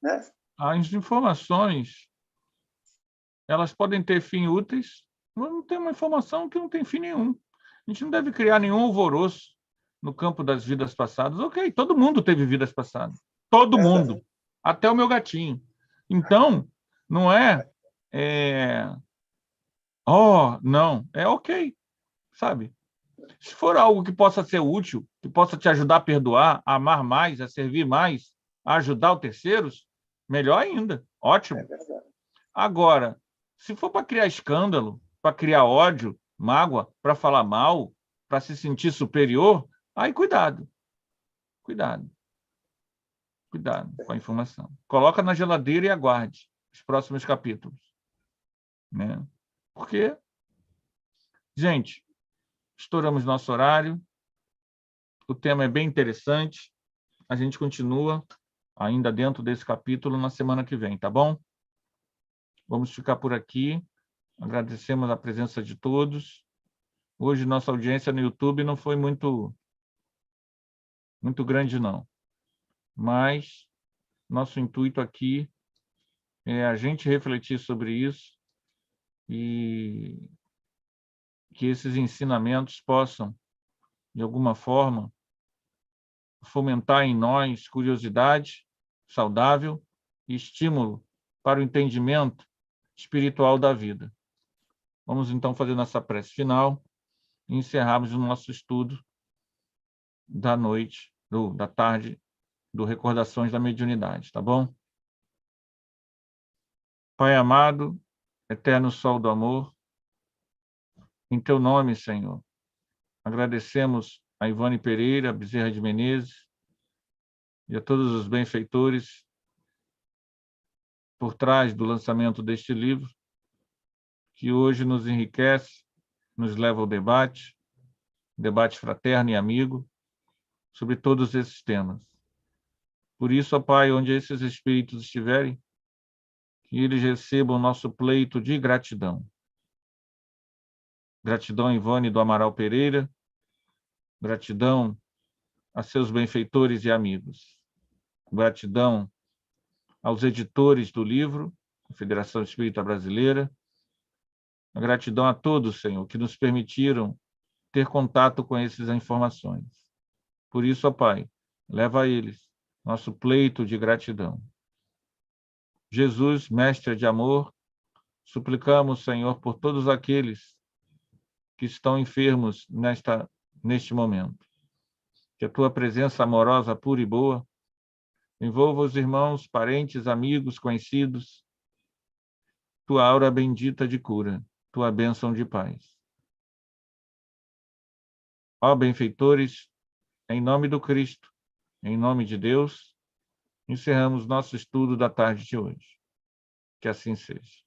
né? As informações, elas podem ter fins úteis, mas não tem uma informação que não tem fim nenhum. A gente não deve criar nenhum alvoroço no campo das vidas passadas. Ok, todo mundo teve vidas passadas. Todo mundo. Até o meu gatinho. Então, não não, é ok, sabe? Se for algo que possa ser útil, que possa te ajudar a perdoar, a amar mais, a servir mais, a ajudar os terceiros, melhor ainda. Ótimo. É verdade. Agora, se for para criar escândalo, para criar ódio, mágoa, para falar mal, para se sentir superior, aí cuidado. Cuidado. Cuidado com a informação. Coloca na geladeira e aguarde os próximos capítulos. Né? Porque, gente, estouramos nosso horário, o tema é bem interessante, a gente continua ainda dentro desse capítulo na semana que vem, tá bom? Vamos ficar por aqui, agradecemos a presença de todos. Hoje nossa audiência no YouTube não foi muito grande, não. Mas nosso intuito aqui é a gente refletir sobre isso e que esses ensinamentos possam, de alguma forma, fomentar em nós curiosidade saudável e estímulo para o entendimento espiritual da vida. Vamos, então, fazer nossa prece final e encerrarmos o nosso estudo da noite, da tarde, do Recordações da Mediunidade, tá bom? Pai amado, eterno sol do amor, em teu nome, Senhor, agradecemos a Ivone Pereira, Bezerra de Menezes, e a todos os benfeitores por trás do lançamento deste livro, que hoje nos enriquece, nos leva ao debate fraterno e amigo, sobre todos esses temas. Por isso, ó Pai, onde esses espíritos estiverem, que eles recebam nosso pleito de gratidão. Gratidão a Ivone do Amaral Pereira, gratidão a seus benfeitores e amigos. Gratidão aos editores do livro, a Federação Espírita Brasileira. Gratidão a todos, Senhor, que nos permitiram ter contato com essas informações. Por isso, ó Pai, leva a eles nosso pleito de gratidão. Jesus, mestre de amor, suplicamos, Senhor, por todos aqueles que estão enfermos neste momento. Que a tua presença amorosa, pura e boa, envolva os irmãos, parentes, amigos, conhecidos, tua aura bendita de cura, tua bênção de paz. Ó benfeitores, em nome do Cristo, em nome de Deus, encerramos nosso estudo da tarde de hoje. Que assim seja.